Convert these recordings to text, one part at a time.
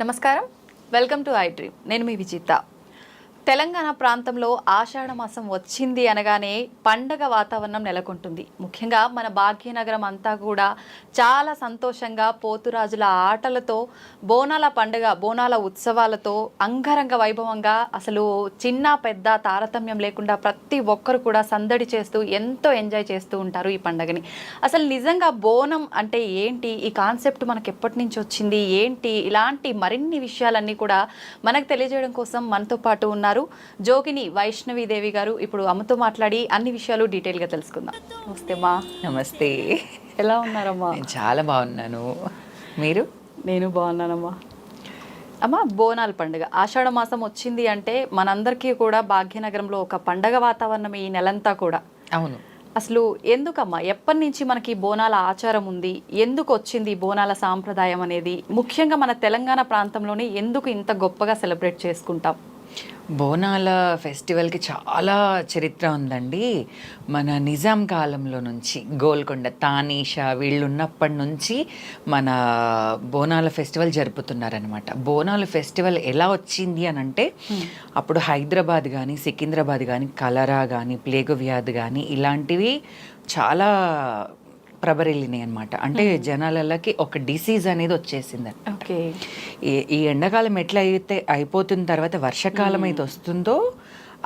నమస్కారం, welcome to I dream. నేను మీ విజిత. తెలంగాణ ప్రాంతంలో ఆషాఢ మాసం వచ్చింది అనగానే పండగ వాతావరణం నెలకొంటుంది. ముఖ్యంగా మన భాగ్యనగరం అంతా కూడా చాలా సంతోషంగా పోతురాజుల ఆటలతో, బోనాల పండుగ, బోనాల ఉత్సవాలతో అంగరంగ వైభవంగా, అసలు చిన్న పెద్ద తారతమ్యం లేకుండా ప్రతి ఒక్కరు కూడా సందడి చేస్తూ ఎంతో ఎంజాయ్ చేస్తూ ఉంటారు ఈ పండుగని. అసలు నిజంగా బోనం అంటే ఏంటి, ఈ కాన్సెప్ట్ మనకు ఎప్పటి నుంచి వచ్చింది ఏంటి, ఇలాంటి మరిన్ని విషయాలన్నీ కూడా మనకు తెలియజేయడం కోసం మనతో పాటు ఉన్నారు జోగిని వైష్ణవిదేవి గారు. ఇప్పుడు అమ్మతో మాట్లాడి అన్ని విషయాలు డీటెయిల్గా తెలుసుకుందాం. నమస్తే మా. నమస్తే. ఎలా ఉన్నారమ్మా? నేను చాలా బాగున్నాను. మీరు? నేను బాగున్నానమ్మా. అమ్మ, బోనాల పండుగ ఆషాఢ మాసం వచ్చింది అంటే మనందరికీ కూడా భాగ్యనగరంలో ఒక పండగ వాతావరణం ఈ నెలంతా కూడా. అవును. అసలు ఎందుకమ్మా, ఎప్పటి నుంచి మనకి బోనాల ఆచారం ఉంది, ఎందుకు వచ్చింది బోనాల సాంప్రదాయం అనేది, ముఖ్యంగా మన తెలంగాణ ప్రాంతంలోనే ఎందుకు ఇంత గొప్పగా సెలబ్రేట్ చేసుకుంటాం? బోనాల ఫెస్టివల్కి చాలా చరిత్ర ఉందండి. మన నిజాం కాలంలో నుంచి, గోల్కొండ, తానీషా వీళ్ళు ఉన్నప్పటి నుంచి మన బోనాల ఫెస్టివల్ జరుపుతున్నారనమాట. బోనాల ఫెస్టివల్ ఎలా వచ్చింది అని అంటే, అప్పుడు హైదరాబాద్ కానీ, సికింద్రాబాద్ కానీ, కలరా కానీ, ప్లేగు వ్యాధి కానీ ఇలాంటివి చాలా ప్రబరిల్లినాయి అనమాట. అంటే జనాలకి ఒక డిసీజ్ అనేది వచ్చేసింది. ఓకే. ఈ ఎండాకాలం ఎట్లా అయితే అయిపోతున్న తర్వాత వర్షాకాలం అయితే వస్తుందో,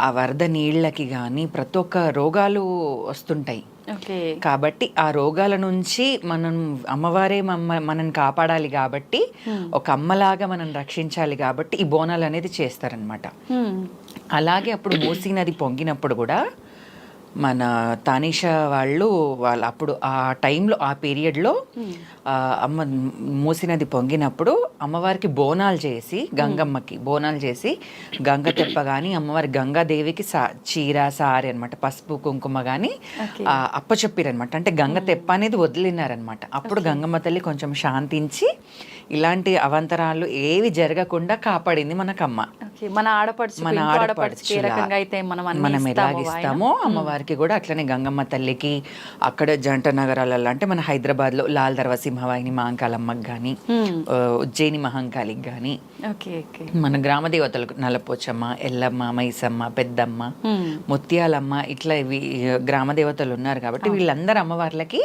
ఆ వరద నీళ్ళకి కానీ ప్రతి ఒక్క రోగాలు వస్తుంటాయి. కాబట్టి ఆ రోగాల నుంచి మనం అమ్మవారే మనని కాపాడాలి కాబట్టి, ఒక అమ్మలాగా మనం రక్షించాలి కాబట్టి ఈ బోనాలు అనేది చేస్తారనమాట. అలాగే అప్పుడు మూసీ నది పొంగినప్పుడు కూడా మన తానీషా వాళ్ళు అప్పుడు ఆ టైంలో, ఆ పీరియడ్లో అమ్మ మూసీ నది పొంగినప్పుడు అమ్మవారికి బోనాలు చేసి, గంగమ్మకి బోనాలు చేసి, గంగ తెప్ప కానీ అమ్మవారి గంగాదేవికి చీర సారీ అనమాట, పసుపు కుంకుమ కానీ అప్పచెప్పారనమాట. అంటే గంగ తెప్ప అనేది వదిలినారనమాట. అప్పుడు గంగమ్మ తల్లి కొంచెం శాంతించి ఇలాంటి అవంతరాలు ఏవి జరగకుండా కాపాడింది మనకమ్మ. మన ఆడపడుచు మనం ఎలాగిస్తామో అమ్మవారికి కూడా అట్లనే గంగమ్మ తల్లికి అక్కడ జంట నగరాలలో, అంటే మన హైదరాబాద్లో లాల్ దర్వాజా సింహవాహిని మహంకాళమ్మకి కానీ, ఉజ్జయిని మహంకాళికి కానీ, మన గ్రామ దేవతలకు నల్లపోచమ్మ, ఎల్లమ్మ, మైసమ్మ, పెద్దమ్మ, ముత్యాలమ్మ, ఇట్లా ఇవి గ్రామ దేవతలు ఉన్నారు కాబట్టి వీళ్ళందరూ అమ్మవార్లకి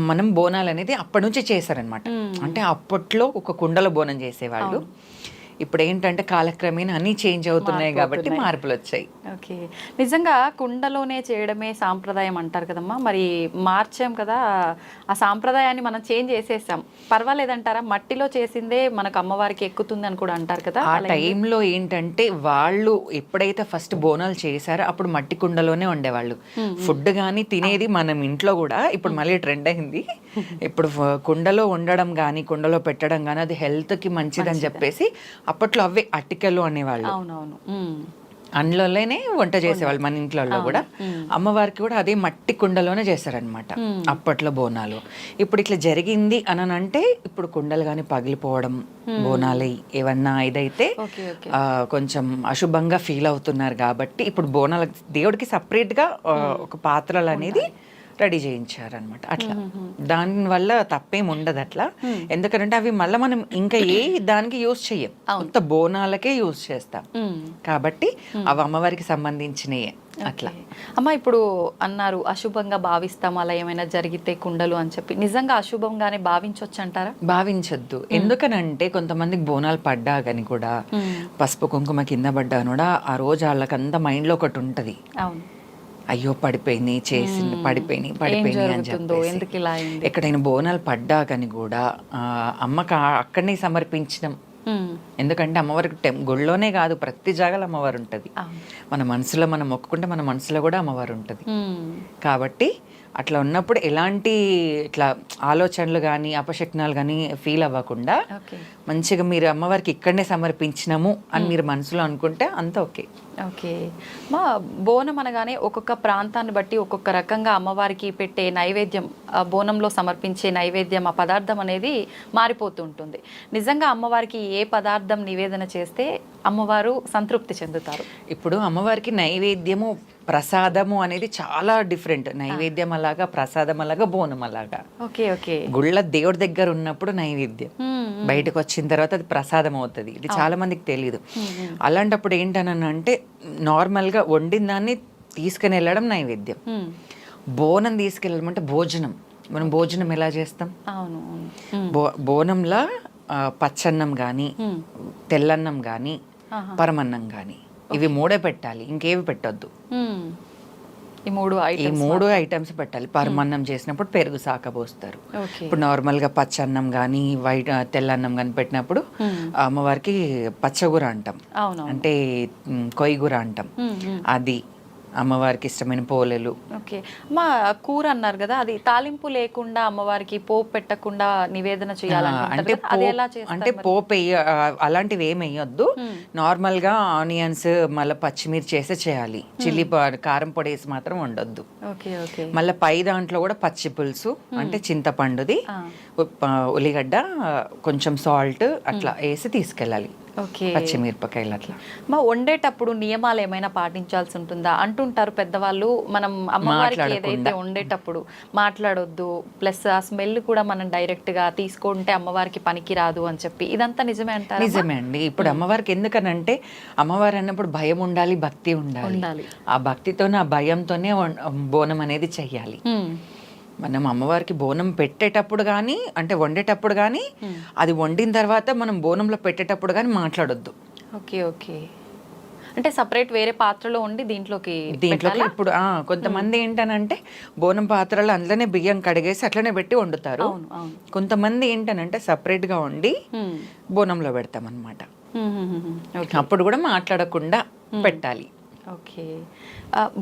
మనం బోనాలు అనేది అప్పటి నుంచి చేశారనమాట. అంటే అప్పట్లో ఒక కుండలో బోనం చేసేవాళ్ళు. ఇప్పుడు ఏంటంటే కాలక్రమేణా అన్నీ చేంజ్ అవుతున్నాయి కాబట్టి మార్పులు వచ్చాయి. ఓకే. నిజంగా కుండలోనే చేయడమే సాంప్రదాయం అంటారు కదమ్మా, మరి మార్చాం కదా, ఆ సాంప్రదాయాన్ని మనం చేంజ్ చేసేసాం, పర్వాలేదంటారా? మట్టిలో చేసిందే మనకు అమ్మవారికి ఎక్కుతుంది అని కూడా అంటారు కదా. ఆ టైంలో ఏంటంటే వాళ్ళు ఎప్పుడైతే ఫస్ట్ బోనాలు చేశారో అప్పుడు మట్టి కుండలోనే ఉండేవాళ్ళు. ఫుడ్ కానీ తినేది మనం ఇంట్లో కూడా ఇప్పుడు మళ్ళీ ట్రెండ్ అయింది. ఇప్పుడు కుండలో ఉండడం కానీ, కుండలో పెట్టడం కానీ అది హెల్త్కి మంచిదని చెప్పేసి అప్పట్లో అవే అట్టికలు అనేవాళ్ళు. అవునవును. అందులోనే వంట చేసేవాళ్ళు మన ఇంట్లో కూడా. అమ్మవారికి కూడా అదే మట్టి కుండలోనే చేశారనమాట అప్పట్లో బోనాలు. ఇప్పుడు ఇట్లా జరిగింది అని అంటే ఇప్పుడు కుండలు కానీ పగిలిపోవడం, బోనాలు ఏమన్నా ఇదైతే కొంచెం అశుభంగా ఫీల్ అవుతున్నారు కాబట్టి ఇప్పుడు బోనాల దేవుడికి సపరేట్గా ఒక పాత్రలు అనేది రెడీ చేయించారనమాట. అట్లా దానివల్ల తప్పేం ఉండదు అట్లా. ఎందుకంటే అవి మళ్ళీ మనం ఇంకా ఏ దానికి యూజ్ చెయ్యం, అంత బోనాలకే యూజ్ చేస్తాం కాబట్టి అవి అమ్మవారికి సంబంధించినయే. అట్లా అమ్మ, ఇప్పుడు అన్నారు అశుభంగా భావిస్తాం అలా ఏమైనా జరిగితే కుండలు అని చెప్పి, నిజంగా అశుభంగానే భావించవచ్చు అంటారా? భావించొద్దు. ఎందుకనంటే కొంతమందికి బోనాలు పడ్డా కానీ కూడా, పసుపు కుంకుమ కింద పడ్డా కూడా ఆ రోజు వాళ్ళకంతా మైండ్లో ఒకటి ఉంటుంది, అవును అయ్యో పడిపోయింది, చేసింది పడిపోయింది అని చెప్పి. ఎక్కడైనా బోనాలు పడ్డా కానీ కూడా అమ్మకి అక్కడనే సమర్పించడం. ఎందుకంటే అమ్మవారికి గుళ్ళోనే కాదు ప్రతి జాగాలో అమ్మవారు ఉంటుంది. మన మనసులో మనం మొక్కుకుంటే మన మనసులో కూడా అమ్మవారు ఉంటుంది. కాబట్టి అట్లా ఉన్నప్పుడు ఎలాంటి ఇట్లా ఆలోచనలు కానీ అపశక్నాలు కానీ ఫీల్ అవ్వకుండా మంచిగా మీరు అమ్మవారికి ఇక్కడనే సమర్పించినాము అని మీరు మనసులో అనుకుంటే అంత ఓకే. ఓకే మా, బోనం అనగానే ఒక్కొక్క ప్రాంతాన్ని బట్టి ఒక్కొక్క రకంగా అమ్మవారికి పెట్టే నైవేద్యం, బోనంలో సమర్పించే నైవేద్యం, ఆ పదార్థం అనేది మారిపోతూ ఉంటుంది. నిజంగా అమ్మవారికి ఏ పదార్థం నివేదన చేస్తే అమ్మవారు సంతృప్తి చెందుతారు? ఇప్పుడు అమ్మవారికి నైవేద్యము, ప్రసాదము అనేది చాలా డిఫరెంట్. నైవేద్యం అలాగా, ప్రసాదం అలాగా, బోనం అలాగా. Okay okay. గుళ్ళ దేవుడి దగ్గర ఉన్నప్పుడు నైవేద్యం, బయటకు వచ్చిన తర్వాత అది ప్రసాదం అవుతుంది. ఇది చాలా మందికి తెలియదు. అలాంటప్పుడు ఏంటనంటే నార్మల్గా వండిన దాన్ని తీసుకుని వెళ్ళడం నైవేద్యం. బోనం తీసుకెళ్ళడం అంటే భోజనం. మనం భోజనం ఎలా చేస్తాం? బోనంలా పచ్చన్నం కానీ, తెల్లన్నం కానీ, పరమన్నం కానీ, ఇవి మూడే పెట్టాలి, ఇంకేవి పెట్టొద్దు. ఈ మూడు ఐటమ్స్ పెట్టాలి. పరమన్నం చేసినప్పుడు పెరుగు సాక పోస్తారు. ఇప్పుడు నార్మల్గా పచ్చన్నం కానీ తెల్లన్నం కానీ పెట్టినప్పుడు అమ్మవారికి పచ్చగూర అంటాం, అంటే కొయ్యగూర అంటాం. అది అమ్మవారికి ఇష్టమైన పోలేలు. ఓకే అమ్మా, కూర అన్నారు కదా, అది తాలింపు లేకుండా అమ్మవారికి పోపు పెట్టకుండా నివేదన చేయాలంటే అంటే పోపు అలాంటివి ఏమి వేయొద్దు. నార్మల్ గా ఆనియన్స్ మళ్ళీ పచ్చిమిర్చి వేసే చేయాలి. చిల్లీ కారం పొడి వేసి మాత్రం వండొద్దు. మళ్ళీ పై దాంట్లో కూడా పచ్చి పులుసు అంటే చింతపండుది, ఉల్లిగడ్డ, కొంచెం సాల్ట్ అట్లా వేసి తీసుకెళ్ళాలి. పచ్చిమిరపకాయలు అట్లా. మా వండేటప్పుడు నియమాలు ఏమైనా పాటించాల్సి ఉంటుందా? అంటుంటారు పెద్దవాళ్ళు, మనం అమ్మవారికి ఏదైతే వండేటప్పుడు మాట్లాడొద్దు, ప్లస్ ఆ స్మెల్ కూడా మనం డైరెక్ట్ గా తీసుకుంటే అమ్మవారికి పనికి రాదు అని చెప్పి, ఇదంతా నిజమే అంటారు? నిజమే అండి. ఇప్పుడు అమ్మవారికి ఎందుకనంటే అమ్మవారు అన్నప్పుడు భయం ఉండాలి, భక్తి ఉండాలి. ఆ భక్తితోనే, ఆ భయంతోనే బోనం అనేది చెయ్యాలి. మనం అమ్మవారికి బోనం పెట్టేటప్పుడు కానీ, అంటే వండేటప్పుడు కానీ, అది వండిన తర్వాత మనం బోనంలో పెట్టేటప్పుడు కానీ మాట్లాడొద్దు. ఓకే అంటే సపరేట్ వేరే పాత్రలో వండి దీంట్లోకి ఇప్పుడు కొంతమంది ఏంటనంటే బోనం పాత్రలో అందులోనే బియ్యం కడిగేసి అట్లనే పెట్టి వండుతారు. కొంతమంది ఏంటనంటే సపరేట్ గా వండి బోనంలో పెడతాం అన్నమాట. అప్పుడు కూడా మాట్లాడకుండా పెట్టాలి. ఓకే.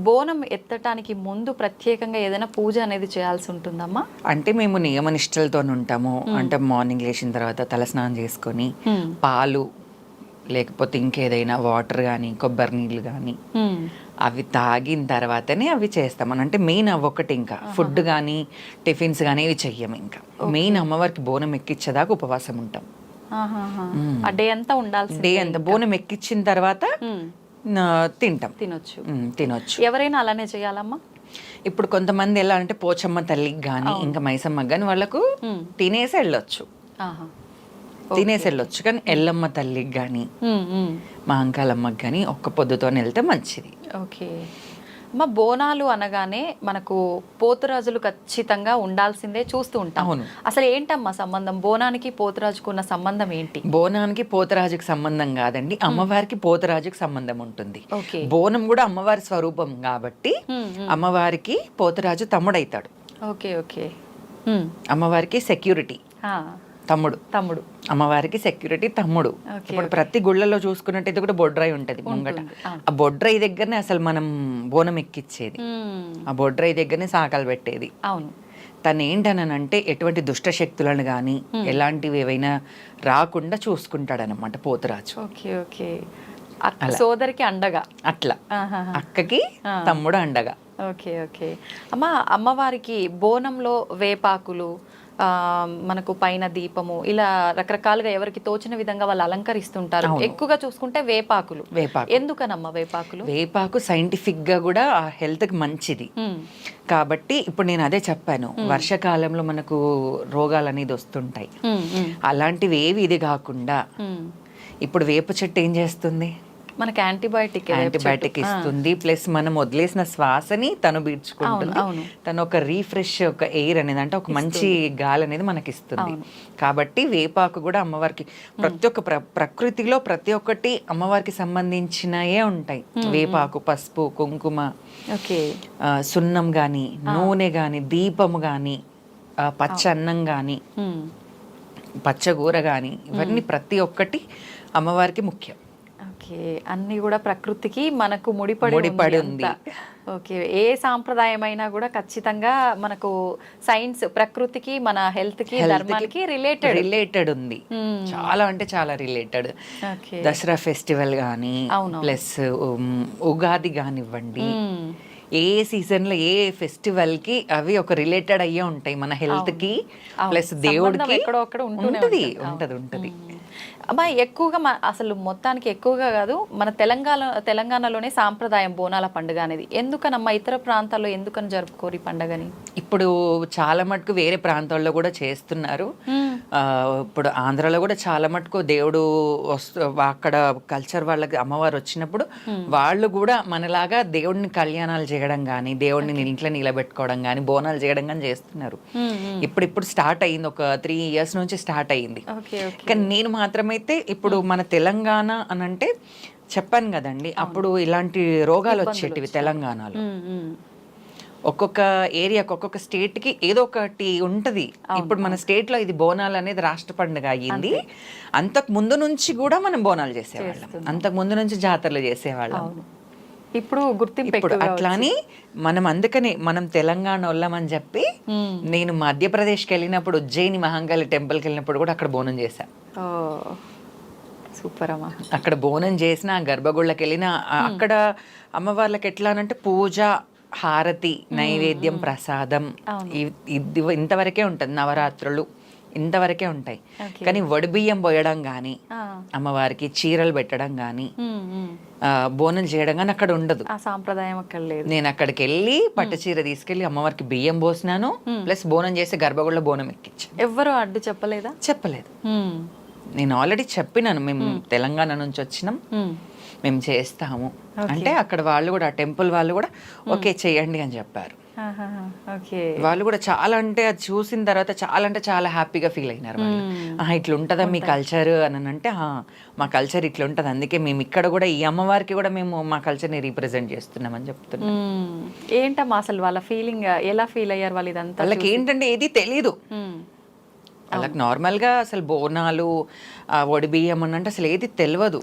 బోనం ఎత్తటానికి ముందు ప్రత్యేకంగా ఏదైనా పూజ అనేది చేయాల్సి ఉంటుందమ్మా? అంటే మేము నియమనిష్టలతో ఉంటాము. అంటే మార్నింగ్ లేచిన తర్వాత తలస్నానం చేసుకొని పాలు లేకపోతే ఇంకేదైనా వాటర్ కానీ, కొబ్బరి నీళ్ళు కానీ అవి తాగిన తర్వాతనే అవి చేస్తాం. అంటే మెయిన్ అవ్వొకటి. ఇంకా ఫుడ్ కానీ టిఫిన్స్ కానీ ఇవి చెయ్యము. ఇంకా మెయిన్ అమ్మవారికి బోనం ఎక్కించేదాకా ఉపవాసం ఉంటాం. డే అంతా ఉండాల్సి. డే అంతా బోనం ఎక్కించిన తర్వాత తినొచ్చు. ఎవరైనా అలానే చేయాలమ్మా? ఇప్పుడు కొంతమంది ఎలా అంటే పోచమ్మ తల్లికి కానీ, ఇంకా మైసమ్మకి కానీ వాళ్ళకు తినేసి వెళ్ళొచ్చు. కానీ ఎల్లమ్మ తల్లికి కానీ, మా అంకాలమ్మకి కానీ ఒక్క పొద్దుతో వెళ్తే మంచిది. ఓకే అమ్మ, బోనాలు అనగానే మనకు పోతురాజులు ఖచ్చితంగా ఉండాల్సిందే చూస్తూ ఉంటాం. అసలు ఏంటమ్మా సంబంధం? బోనానికి పోతురాజుకు ఉన్న సంబంధం ఏంటి? బోనానికి పోతురాజుకి సంబంధం కాదండి, అమ్మవారికి పోతురాజుకి సంబంధం ఉంటుంది. బోనం కూడా అమ్మవారి స్వరూపం కాబట్టి అమ్మవారికి పోతురాజు తమ్ముడైతాడు. ఓకే అమ్మవారికి సెక్యూరిటీ తమ్ముడు. అమ్మవారికి సెక్యూరిటీ తమ్ముడు. ఇప్పుడు ప్రతి గుళ్ళలో చూసుకున్నట్టయితే కూడా బొడ్రాయి ఉంటది ముంగట. ఆ బొడ్రాయి దగ్గరనే అసలు మనం బోనం ఎక్కిచ్చేది. ఆ బొడ్రాయి దగ్గరనే సాకాలు పెట్టేది. అవును. తను ఏంటనంటే ఎటువంటి దుష్ట శక్తులను కానీ ఎలాంటివి ఏవైనా రాకుండా చూసుకుంటాడనమాట పోతురాజు. ఓకే సోదరికి అండగా అట్లా, అక్కకి తమ్ముడు అండగా. ఓకే అమ్మ, అమ్మవారికి బోనంలో వేపాకులు, మనకు పైన దీపము, ఇలా రకరకాలుగా ఎవరికి తోచిన విధంగా వాళ్ళు అలంకరిస్తుంటారు. ఎక్కువగా చూసుకుంటే వేపాకులు. ఎందుకనమ్మా వేపాకులు? వేపాకు సైంటిఫిక్ గా కూడా హెల్త్ కి మంచిది కాబట్టి. ఇప్పుడు నేను అదే చెప్పాను, వర్షాకాలంలో మనకు రోగాలు అనేది వస్తుంటాయి. అలాంటివి ఏవి ఇది కాకుండా ఇప్పుడు వేప చెట్టు ఏం చేస్తుంది? మనకి యాంటీబయాటిక్ ఇస్తుంది. ప్లస్ మనం వదిలేసిన శ్వాసని తను పీల్చుకుంటుంది. తను ఒక రీఫ్రెష్, ఒక ఎయిర్ అనేది, అంటే ఒక మంచి గాలి అనేది మనకి ఇస్తుంది. కాబట్టి వేపాకు కూడా అమ్మవారికి ప్రతి ఒక్క ప్రకృతిలో ప్రతి ఒక్కటి అమ్మవారికి సంబంధించినయే ఉంటాయి. వేపాకు, పసుపు, కుంకుమ, సున్నం గాని, నూనె గాని, దీపము గాని, పచ్చ అన్నం గాని, పచ్చగూర గాని, ఇవన్నీ ప్రతి ఒక్కటి అమ్మవారికి ముఖ్యం. అన్ని కూడా ప్రకృతికి మనకు ముడిపడి ఉంది. ఓకే, ఏ సాంప్రదాయమైనా కూడా ఖచ్చితంగా మనకు సైన్స్, ప్రకృతికి, మన హెల్త్ కి, ధర్మానికి రిలేటెడ్ ఉంది. చాలా అంటే చాలా రిలేటెడ్. దసరా ఫెస్టివల్ గానీ, ప్లస్ ఉగాది కానివ్వండి, ఏ సీజన్ లో ఏ ఫెస్టివల్ కి అవి ఒక రిలేటెడ్ అయ్యే ఉంటాయి. మన హెల్త్ కి ప్లస్ దేవుడికి ఉంటది. అమ్మా ఎక్కువగా అసలు మొత్తానికి ఎక్కువగా కాదు మన తెలంగాణలోనే సాంప్రదాయం బోనాల పండుగ అనేది. ఎందుకనమ్మా ఇతర ప్రాంతాల్లో ఎందుకని జరుపుకోరు ఈ పండుగని? ఇప్పుడు చాలా మటుకు వేరే ప్రాంతాల్లో కూడా చేస్తున్నారు. ఇప్పుడు ఆంధ్రాలో కూడా చాలా మటుకు దేవుడు అక్కడ కల్చర్ వాళ్ళకి అమ్మవారు వచ్చినప్పుడు వాళ్ళు కూడా మనలాగా దేవుడిని కళ్యాణాలు చేయడం కానీ, దేవుడిని ఇంట్లో నిలబెట్టుకోవడం కానీ, బోనాలు చేయడం కానీ చేస్తున్నారు. ఇప్పుడు స్టార్ట్ అయింది, ఒక 3 years నుంచి స్టార్ట్ అయింది. కానీ నేను మాత్రమైతే ఇప్పుడు మన తెలంగాణ అని అంటే చెప్పాను కదండి, అప్పుడు ఇలాంటి రోగాలు వచ్చేటివి తెలంగాణలో. ఒక్కొక్క ఏరియాకి ఒక్కొక్క స్టేట్ కి ఏదో ఒకటి ఉంటది. ఇప్పుడు మన స్టేట్ లో ఇది బోనాలు అనేది రాష్ట్ర పండుగ అయ్యింది. అంతకు ముందు నుంచి కూడా మనం బోనాలు చేసేవాళ్ళం, అంతకు ముందు నుంచి జాతరలు చేసేవాళ్ళం. ఇప్పుడు గుర్తింపు ఇప్పుడు అట్లాని అందుకని మనం తెలంగాణ వాళ్ళమని చెప్పి నేను మధ్యప్రదేశ్కి వెళ్ళినప్పుడు ఉజ్జయిని మహంకాళి టెంపుల్కి వెళ్ళినప్పుడు కూడా అక్కడ బోనం చేశా. సూపర్ అమ్మా. అక్కడ బోనం చేసిన గర్భగుళ్ళకి వెళ్ళిన అక్కడ అమ్మవార్లకి ఎట్లా అంటే పూజ, హారతి, నైవేద్యం, ప్రసాదం ఇంతవరకే ఉంటుంది. నవరాత్రులు ఇంతవరకే ఉంటాయి. కానీ వడిబియ్యం పోయడం కానీ, అమ్మవారికి చీరలు పెట్టడం కానీ, బోనం చేయడం కానీ అక్కడ ఉండదు. ఆ సాంప్రదాయం అక్కడ లేదు. నేను అక్కడికి వెళ్ళి పట్టు చీర తీసుకెళ్లి అమ్మవారికి బియ్యం పోసినాను, ప్లస్ బోనం చేసి గర్భగుళ్ళ బోనం ఎక్కించాను. ఎవ్వరు అడ్డు చెప్పలేదా? చెప్పలేదు. నేను ఆల్రెడీ చెప్పినాను, మేము తెలంగాణ నుంచి వచ్చినాం, మేము చేస్తాము అంటే అక్కడ వాళ్ళు కూడా, ఆ టెంపుల్ వాళ్ళు కూడా ఓకే చేయండి అని చెప్పారు. వాళ్ళు కూడా చాలా అంటే అది చూసిన తర్వాత చాలా అంటే చాలా హ్యాపీగా ఫీల్ అయినారు. వాళ్ళు ఇట్లా ఉంటుందా మీ కల్చర్ అని అంటే, మా కల్చర్ ఇట్లా ఉంటుంది, అందుకే మేము ఇక్కడ కూడా ఈ అమ్మవారికి కూడా మేము మా కల్చర్ని రీప్రజెంట్ చేస్తున్నామని చెప్తున్నాం. ఏంటమ్మా అసలు వాళ్ళ ఫీలింగ్, ఎలా ఫీల్ అయ్యారు వాళ్ళు? ఇదంతా వాళ్ళకి ఏంటంటే ఏది తెలీదు. వాళ్ళకి నార్మల్గా అసలు బోనాలు, ఒడిబియ్యం అని అంటే అసలు ఏది తెలియదు.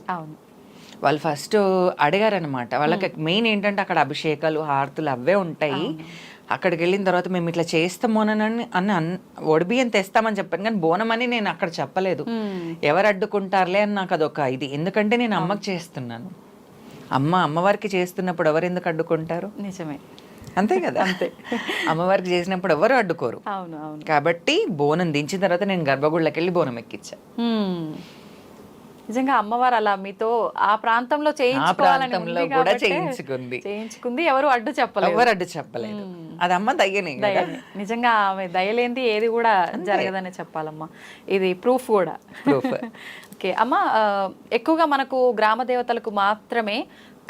వాళ్ళు ఫస్ట్ అడిగారనమాట. వాళ్ళకి మెయిన్ ఏంటంటే అక్కడ అభిషేకాలు, హారతులు అవే ఉంటాయి. అక్కడికి వెళ్ళిన తర్వాత మేము ఇట్లా చేస్తాము అని ఒడిబియ్యం తెస్తామని చెప్పాను, కానీ బోనం అని నేను అక్కడ చెప్పలేదు. ఎవరు అడ్డుకుంటారులే అని నాకు అదొక ఇది. ఎందుకంటే నేను అమ్మకి చేస్తున్నాను, అమ్మవారికి చేస్తున్నప్పుడు ఎవరు ఎందుకు అడ్డుకుంటారు? నిజమే, అంతే కదా. అంతే, అమ్మవారికి చేసినప్పుడు ఎవరు అడ్డుకోరు. కాబట్టి బోనం దించిన తర్వాత నేను గర్భగుళ్ళకి వెళ్ళి బోనం ఎక్కించా. నిజంగా అమ్మవారు అలా మీతో ఆ ప్రాంతంలో చేయించుకుంది, ఎవరు అడ్డు చెప్పలేదు. అది అమ్మ దయ్యనే. నిజంగా ఆమె దయలేంది ఏది కూడా జరగదనే చెప్పాలమ్మా. ఇది ప్రూఫ్ కూడా. ఓకే అమ్మ, ఎక్కువగా మనకు గ్రామ దేవతలకు మాత్రమే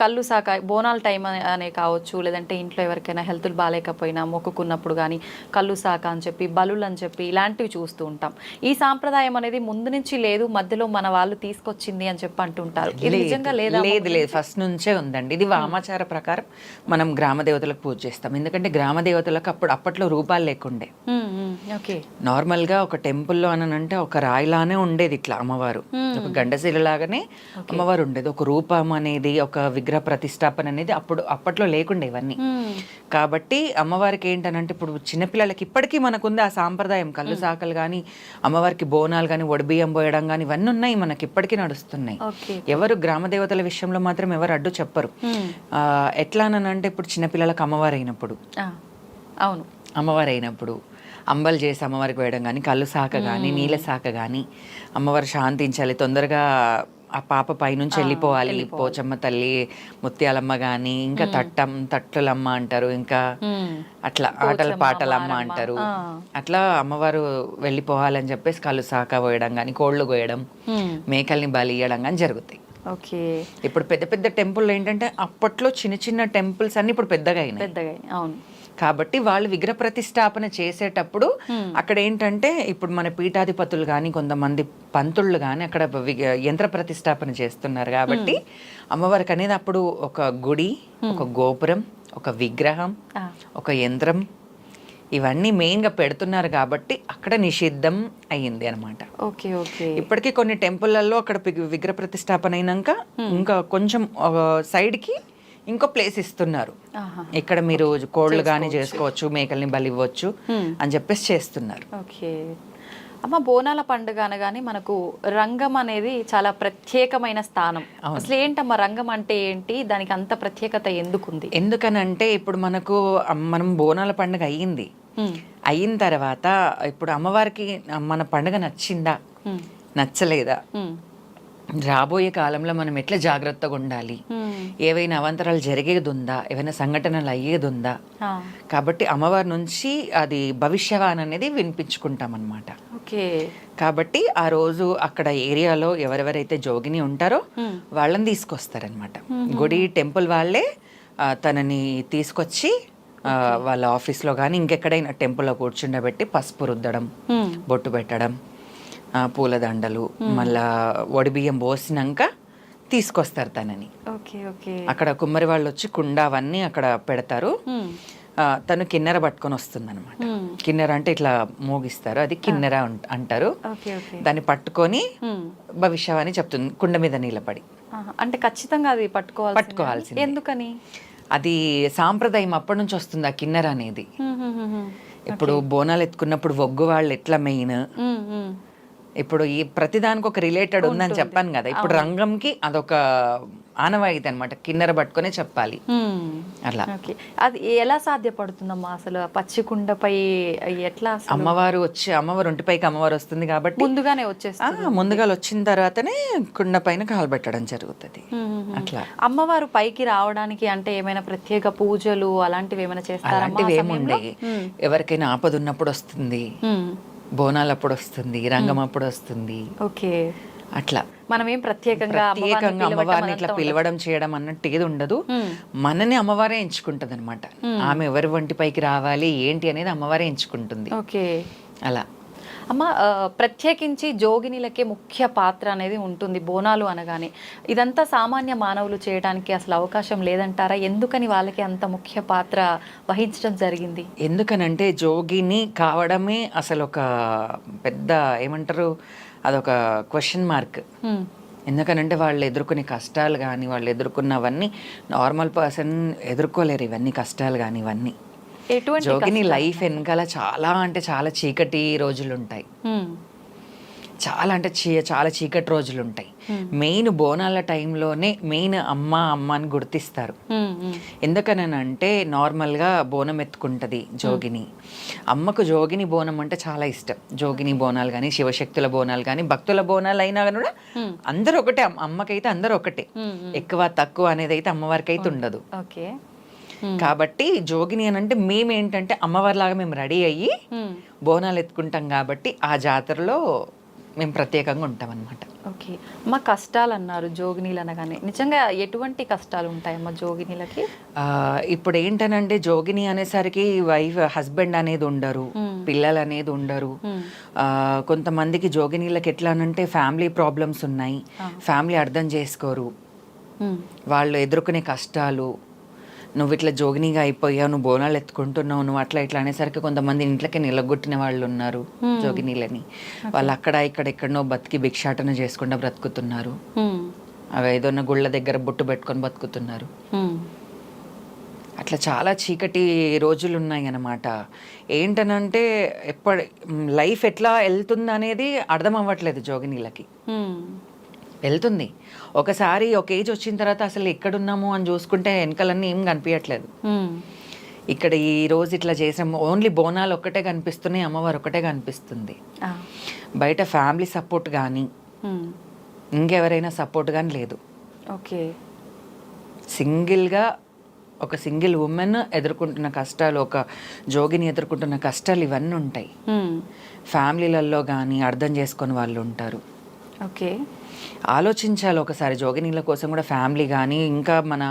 కళ్ళు సాక బోనాల టైం అనే కావచ్చు, లేదంటే ఇంట్లో ఎవరికైనా హెల్త్లు బాగాలేకపోయినా మొక్కుకున్నప్పుడు కానీ కళ్ళు సాక అని చెప్పి, బలులు అని చెప్పి ఇలాంటివి చూస్తూ ఉంటాం. ఈ సాంప్రదాయం అనేది ముందు నుంచి లేదు, మధ్యలో మన వాళ్ళు తీసుకొచ్చింది అని చెప్పి అంటుంటారు. ఇది నిజంగా లేదా? లేదు, ఫస్ట్ నుంచే ఉందండి. ఇది వామాచార ప్రకారం మనం గ్రామ దేవతలకు పూజ చేస్తాం. ఎందుకంటే గ్రామ దేవతలకు అప్పట్లో రూపాలు లేకుండే. నార్మల్ గా ఒక టెంపుల్లో అని అంటే ఒక రాయిలానే ఉండేది, ఇట్లా అమ్మవారు ఒక గండశిల లాగానే అమ్మవారు ఉండేది. ఒక రూపం అనేది, ఒక విగ్రహ ప్రతిష్టాపన అనేది అప్పట్లో లేకుండే ఇవన్నీ. కాబట్టి అమ్మవారికి ఏంటనంటే ఇప్పుడు చిన్నపిల్లలకి ఇప్పటికీ మనకుంది ఆ సాంప్రదాయం. కళ్ళు సాకలు కానీ, అమ్మవారికి బోనాలు కానీ, ఒడిబియ్యం పోయడం కానీ ఇవన్నీ ఉన్నాయి, మనకి ఇప్పటికీ నడుస్తున్నాయి. ఎవరు గ్రామ దేవతల విషయంలో మాత్రం ఎవరు అడ్డు చెప్పరు. ఎట్లా అంటే ఇప్పుడు చిన్నపిల్లలకు అమ్మవారు అయినప్పుడు, అవును, అమ్మవారు అయినప్పుడు అంబలు చేసి అమ్మవారికి వేయడం కానీ, కళ్ళు సాక కానీ, నీళ్ళ సాక కానీ, అమ్మవారు శాంతించాలి, తొందరగా ఆ పాప పైనుంచి వెళ్ళిపోవాలి, పోచమ్మ తల్లి, ముత్యాలమ్మ కానీ, ఇంకా తట్టులమ్మ అంటారు, ఇంకా అట్లా ఆటల పాటలమ్మ అంటారు, అట్లా అమ్మవారు వెళ్ళిపోవాలని చెప్పేసి కళ్ళు సాక పోయడం కానీ, కోళ్ళు కోయడం, మేకల్ని బలి ఇవ్వడం కానీ జరుగుతాయి. ఇప్పుడు పెద్ద పెద్ద టెంపుల్ ఏంటంటే అప్పట్లో చిన్న చిన్న టెంపుల్స్ అన్ని ఇప్పుడు పెద్దగా అయినాయి. అవును, కాబట్టి వాళ్ళు విగ్రహ ప్రతిష్టాపన చేసేటప్పుడు అక్కడ ఏంటంటే ఇప్పుడు మన పీఠాధిపతులు కానీ, కొంతమంది పంతుళ్ళు కానీ అక్కడ యంత్ర ప్రతిష్టాపన చేస్తున్నారు. కాబట్టి అమ్మవారికి అనేది అప్పుడు ఒక గుడి, ఒక గోపురం, ఒక విగ్రహం, ఒక యంత్రం, ఇవన్నీ మెయిన్ గా పెడుతున్నారు. కాబట్టి అక్కడ నిషిద్ధం అయ్యింది అనమాట. ఇప్పటికీ కొన్ని టెంపుల్లలో అక్కడ విగ్రహ ప్రతిష్టాపన అయినాక ఇంకా కొంచెం సైడ్ కి ఇంకో ప్లేస్ ఇస్తున్నారు, ఇక్కడ మీరు కోళ్ళు కానీ చేసుకోవచ్చు, మేకల్ని బలి ఇవ్వచ్చు అని చెప్పేసి చేస్తున్నారు. అమ్మ, బోనాల పండుగ అనగానే మనకు రంగం అనేది చాలా ప్రత్యేకమైన స్థానం. అసలు ఏంటమ్మా రంగం అంటే ఏంటి, దానికి అంత ప్రత్యేకత ఎందుకుంది? ఎందుకనంటే ఇప్పుడు మనం బోనాల పండుగ అయిన తర్వాత ఇప్పుడు అమ్మవారికి మన పండుగ నచ్చిందా, నచ్చలేదా, రాబోయే కాలంలో మనం ఎట్లా జాగ్రత్తగా ఉండాలి, ఏవైనా అవాంతరాలు జరిగేది ఉందా, ఏవైనా సంఘటనలు అయ్యేది ఉందా. కాబట్టి అమ్మవారి నుంచి అది భవిష్యవాణి అనేది వినిపించుకుంటాం అన్నమాట. ఓకే. కాబట్టి ఆ రోజు అక్కడ ఏరియాలో ఎవరెవరైతే జోగిని ఉంటారో వాళ్ళని తీసుకొస్తారనమాట. గుడి టెంపుల్ వాళ్ళే తనని తీసుకొచ్చి వాళ్ళ ఆఫీస్లో కానీ ఇంకెక్కడైనా టెంపుల్లో కూర్చుండబెట్టి పసుపు రుద్దడం, బొట్టు పెట్టడం, పూలదండలు, మళ్ళా వడిబియ్యం పోసినాక తీసుకొస్తారు తనని. అక్కడ కుమ్మరి వాళ్ళు వచ్చి కుండ అవన్నీ అక్కడ పెడతారు. తను కిన్నెర పట్టుకొని వస్తుంది అనమాట. కిన్నెర అంటే ఇట్లా మోగిస్తారు, అది కిన్నెర అంటారు. దాన్ని పట్టుకొని భవిష్యవాణి చెప్తుంది కుండ మీద నిలబడి. అంటే ఖచ్చితంగా అది పట్టుకోవాల్సింది. ఎందుకని? అది సాంప్రదాయం అప్పటి నుంచి వస్తుంది ఆ కిన్నెర అనేది. ఇప్పుడు బోనాలు ఎత్తుకున్నప్పుడు ఒగ్గు వాళ్ళు ఎట్లా మెయిన్, ఇప్పుడు ఈ ప్రతిదానికి ఒక రిలేటెడ్ ఉందని చెప్పాను కదా. ఇప్పుడు రంగంకి అదొక ఆనవాయితీ అనమాట, కిన్నెర పట్టుకునే చెప్పాలి అలా. అది ఎలా సాధ్యపడుతుందమ్మా అసలు పచ్చికుండపై? ఎట్లా అమ్మవారు వచ్చి అమ్మవారు ఒంటిపైకి అమ్మవారు వస్తుంది కాబట్టి ముందుగానే వచ్చేస్తుంది. ముందుగా వచ్చిన తర్వాతనే కుండ పైన కాలు పెట్టడం జరుగుతుంది. అట్లా అమ్మవారు పైకి రావడానికి అంటే ఏమైనా ప్రత్యేక పూజలు అలాంటివి ఏమైనా చేస్తారా? అలాంటివి ఏముండయి. ఎవరికైనా ఆపద ఉన్నప్పుడు వస్తుంది, బోనాలు అప్పుడు వస్తుంది, రంగం అప్పుడు వస్తుంది. ఓకే. అట్లా మనం ఏం ప్రత్యేకంగా అమ్మవారిని ఇట్లా పిలవడం చేయడం అన్నట్టు ఏది ఉండదు. మనని అమ్మవారే ఎంచుకుంటది అనమాట. ఆమె ఎవరి వంటి పైకి రావాలి ఏంటి అనేది అమ్మవారే ఎంచుకుంటుంది. ఓకే. అలా అమ్మ, ప్రత్యేకించి జోగినిలకే ముఖ్య పాత్ర అనేది ఉంటుంది బోనాలు అనగానే. ఇదంతా సామాన్య మానవులు చేయడానికి అసలు అవకాశం లేదంటారా? ఎందుకని వాళ్ళకి అంత ముఖ్య పాత్ర వహించడం జరిగింది? ఎందుకనంటే జోగిని కావడమే అసలు ఒక పెద్ద ఏమంటారు, అదొక క్వశ్చన్ మార్క్. ఎందుకనంటే వాళ్ళు ఎదుర్కొనే కష్టాలు కానీ వాళ్ళు ఎదుర్కొన్నవన్నీ నార్మల్ పర్సన్ ఎదుర్కోలేరు. ఇవన్నీ కష్టాలు కానీ ఇవన్నీ. జోగిని లైఫ్ వెనకాల చాలా అంటే చాలా చీకటి రోజులు ఉంటాయి. చాలా అంటే చాలా చీకటి రోజులు ఉంటాయి. మెయిన్ బోనాల టైంలోనే మెయిన్ అమ్మ అని గుర్తిస్తారు. ఎందుకనంటే నార్మల్గా బోనం ఎత్తుకుంటది జోగిని. అమ్మకు జోగిని బోనం అంటే చాలా ఇష్టం. జోగిని బోనాలు కానీ శివశక్తుల బోనాలు కానీ భక్తుల బోనాలు అయినా కూడా అందరూ ఒకటే. అమ్మకైతే అందరూ ఒకటే, ఎక్కువ తక్కువ అనేది అయితే అమ్మవారికి అయితే ఉండదు. ఓకే. కాబట్టి జోగిని అని అంటే మేమేంటంటే అమ్మవారిలాగా మేము రెడీ అయ్యి బోనాలు ఎత్తుకుంటాం కాబట్టి ఆ జాతరలో మేము ప్రత్యేకంగా ఉంటాం అనమాట. ఓకే. మా కష్టాలు అన్నారు జోగినీలు అనగానే, నిజంగా ఎటువంటి కష్టాలు ఉంటాయమ్మా జోగినీలకి? ఇప్పుడు ఏంటనంటే జోగిని అనేసరికి హస్బెండ్ అనేది ఉండరు, పిల్లలు అనేది ఉండరు. కొంతమందికి జోగినీలకి ఎట్లా అనంటే ఫ్యామిలీ ప్రాబ్లమ్స్ ఉన్నాయి, ఫ్యామిలీ అర్థం చేసుకోరు, వాళ్ళు ఎదుర్కొనే కష్టాలు. నువ్వు ఇట్లా జోగినిగా అయిపోయావు, నువ్వు బోనాలు ఎత్తుకుంటున్నావు, నువ్వు అట్లా ఇట్లా అనేసరికి కొంతమంది ఇంట్లోకి నిలగొట్టిన వాళ్ళు ఉన్నారు జోగినీలని. వాళ్ళు అక్కడ ఇక్కడ ఎక్కడనో బతికి భిక్షాటన చేసుకుంటూ బ్రతుకుతున్నారు. అవి ఏదన్నా గుళ్ళ దగ్గర బొట్టు పెట్టుకొని బతుకుతున్నారు. అట్లా చాలా చీకటి రోజులు ఉన్నాయి అన్నమాట. ఏంటనంటే లైఫ్ ఎట్లా వెళ్తుంది అనేది అర్థం అవ్వట్లేదు జోగినీలకి. వెళ్తుంది ఒకసారి ఒక ఏజ్ వచ్చిన తర్వాత అసలు ఎక్కడున్నాము అని చూసుకుంటే వెనకాలన్నీ ఏం కనిపించట్లేదు. ఇక్కడ ఈ రోజు ఇట్లా చేసాము, ఓన్లీ బోనాలు ఒక్కటే కనిపిస్తున్నాయి, అమ్మవారు ఒకటే కనిపిస్తుంది. బయట ఫ్యామిలీ సపోర్ట్ కానీ ఇంకెవరైనా సపోర్ట్ కానీ లేదు. ఓకే. సింగిల్గా ఒక సింగిల్ ఉమెన్ ఎదుర్కొంటున్న కష్టాలు, ఒక జోగిని ఎదుర్కొంటున్న కష్టాలు ఇవన్నీ ఉంటాయి. ఫ్యామిలీలలో కానీ అర్థం చేసుకొని వాళ్ళు ఉంటారు. ఓకే. ఆలోచించాలి ఒకసారి జోగినీల కోసం కూడా ఫ్యామిలీ కానీ ఇంకా మన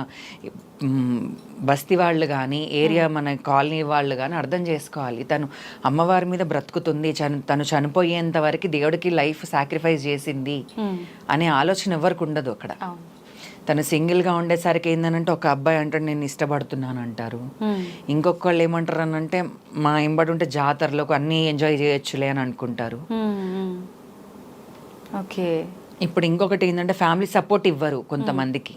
బస్తీ వాళ్ళు కానీ ఏరియా మన కాలనీ వాళ్ళు కానీ అర్థం చేసుకోవాలి. తను అమ్మవారి మీద బ్రతుకుతుంది, తను చనిపోయేంత వరకు దేవుడికి లైఫ్ సాక్రిఫైస్ చేసింది అనే ఆలోచన ఎవరికి ఉండదు అక్కడ. తను సింగిల్గా ఉండేసరికి ఏంటంటే ఒక అబ్బాయి అంటాడు నేను ఇష్టపడుతున్నాను అంటారు, ఇంకొకళ్ళు ఏమంటారు అని అంటే మా ఎంబడి ఉంటే జాతరలోకి అన్నీ ఎంజాయ్ చేయొచ్చులే అని అనుకుంటారు. ఓకే. ఇప్పుడు ఇంకొకటి ఏంటంటే ఫ్యామిలీ సపోర్ట్ ఇవ్వరు కొంతమందికి.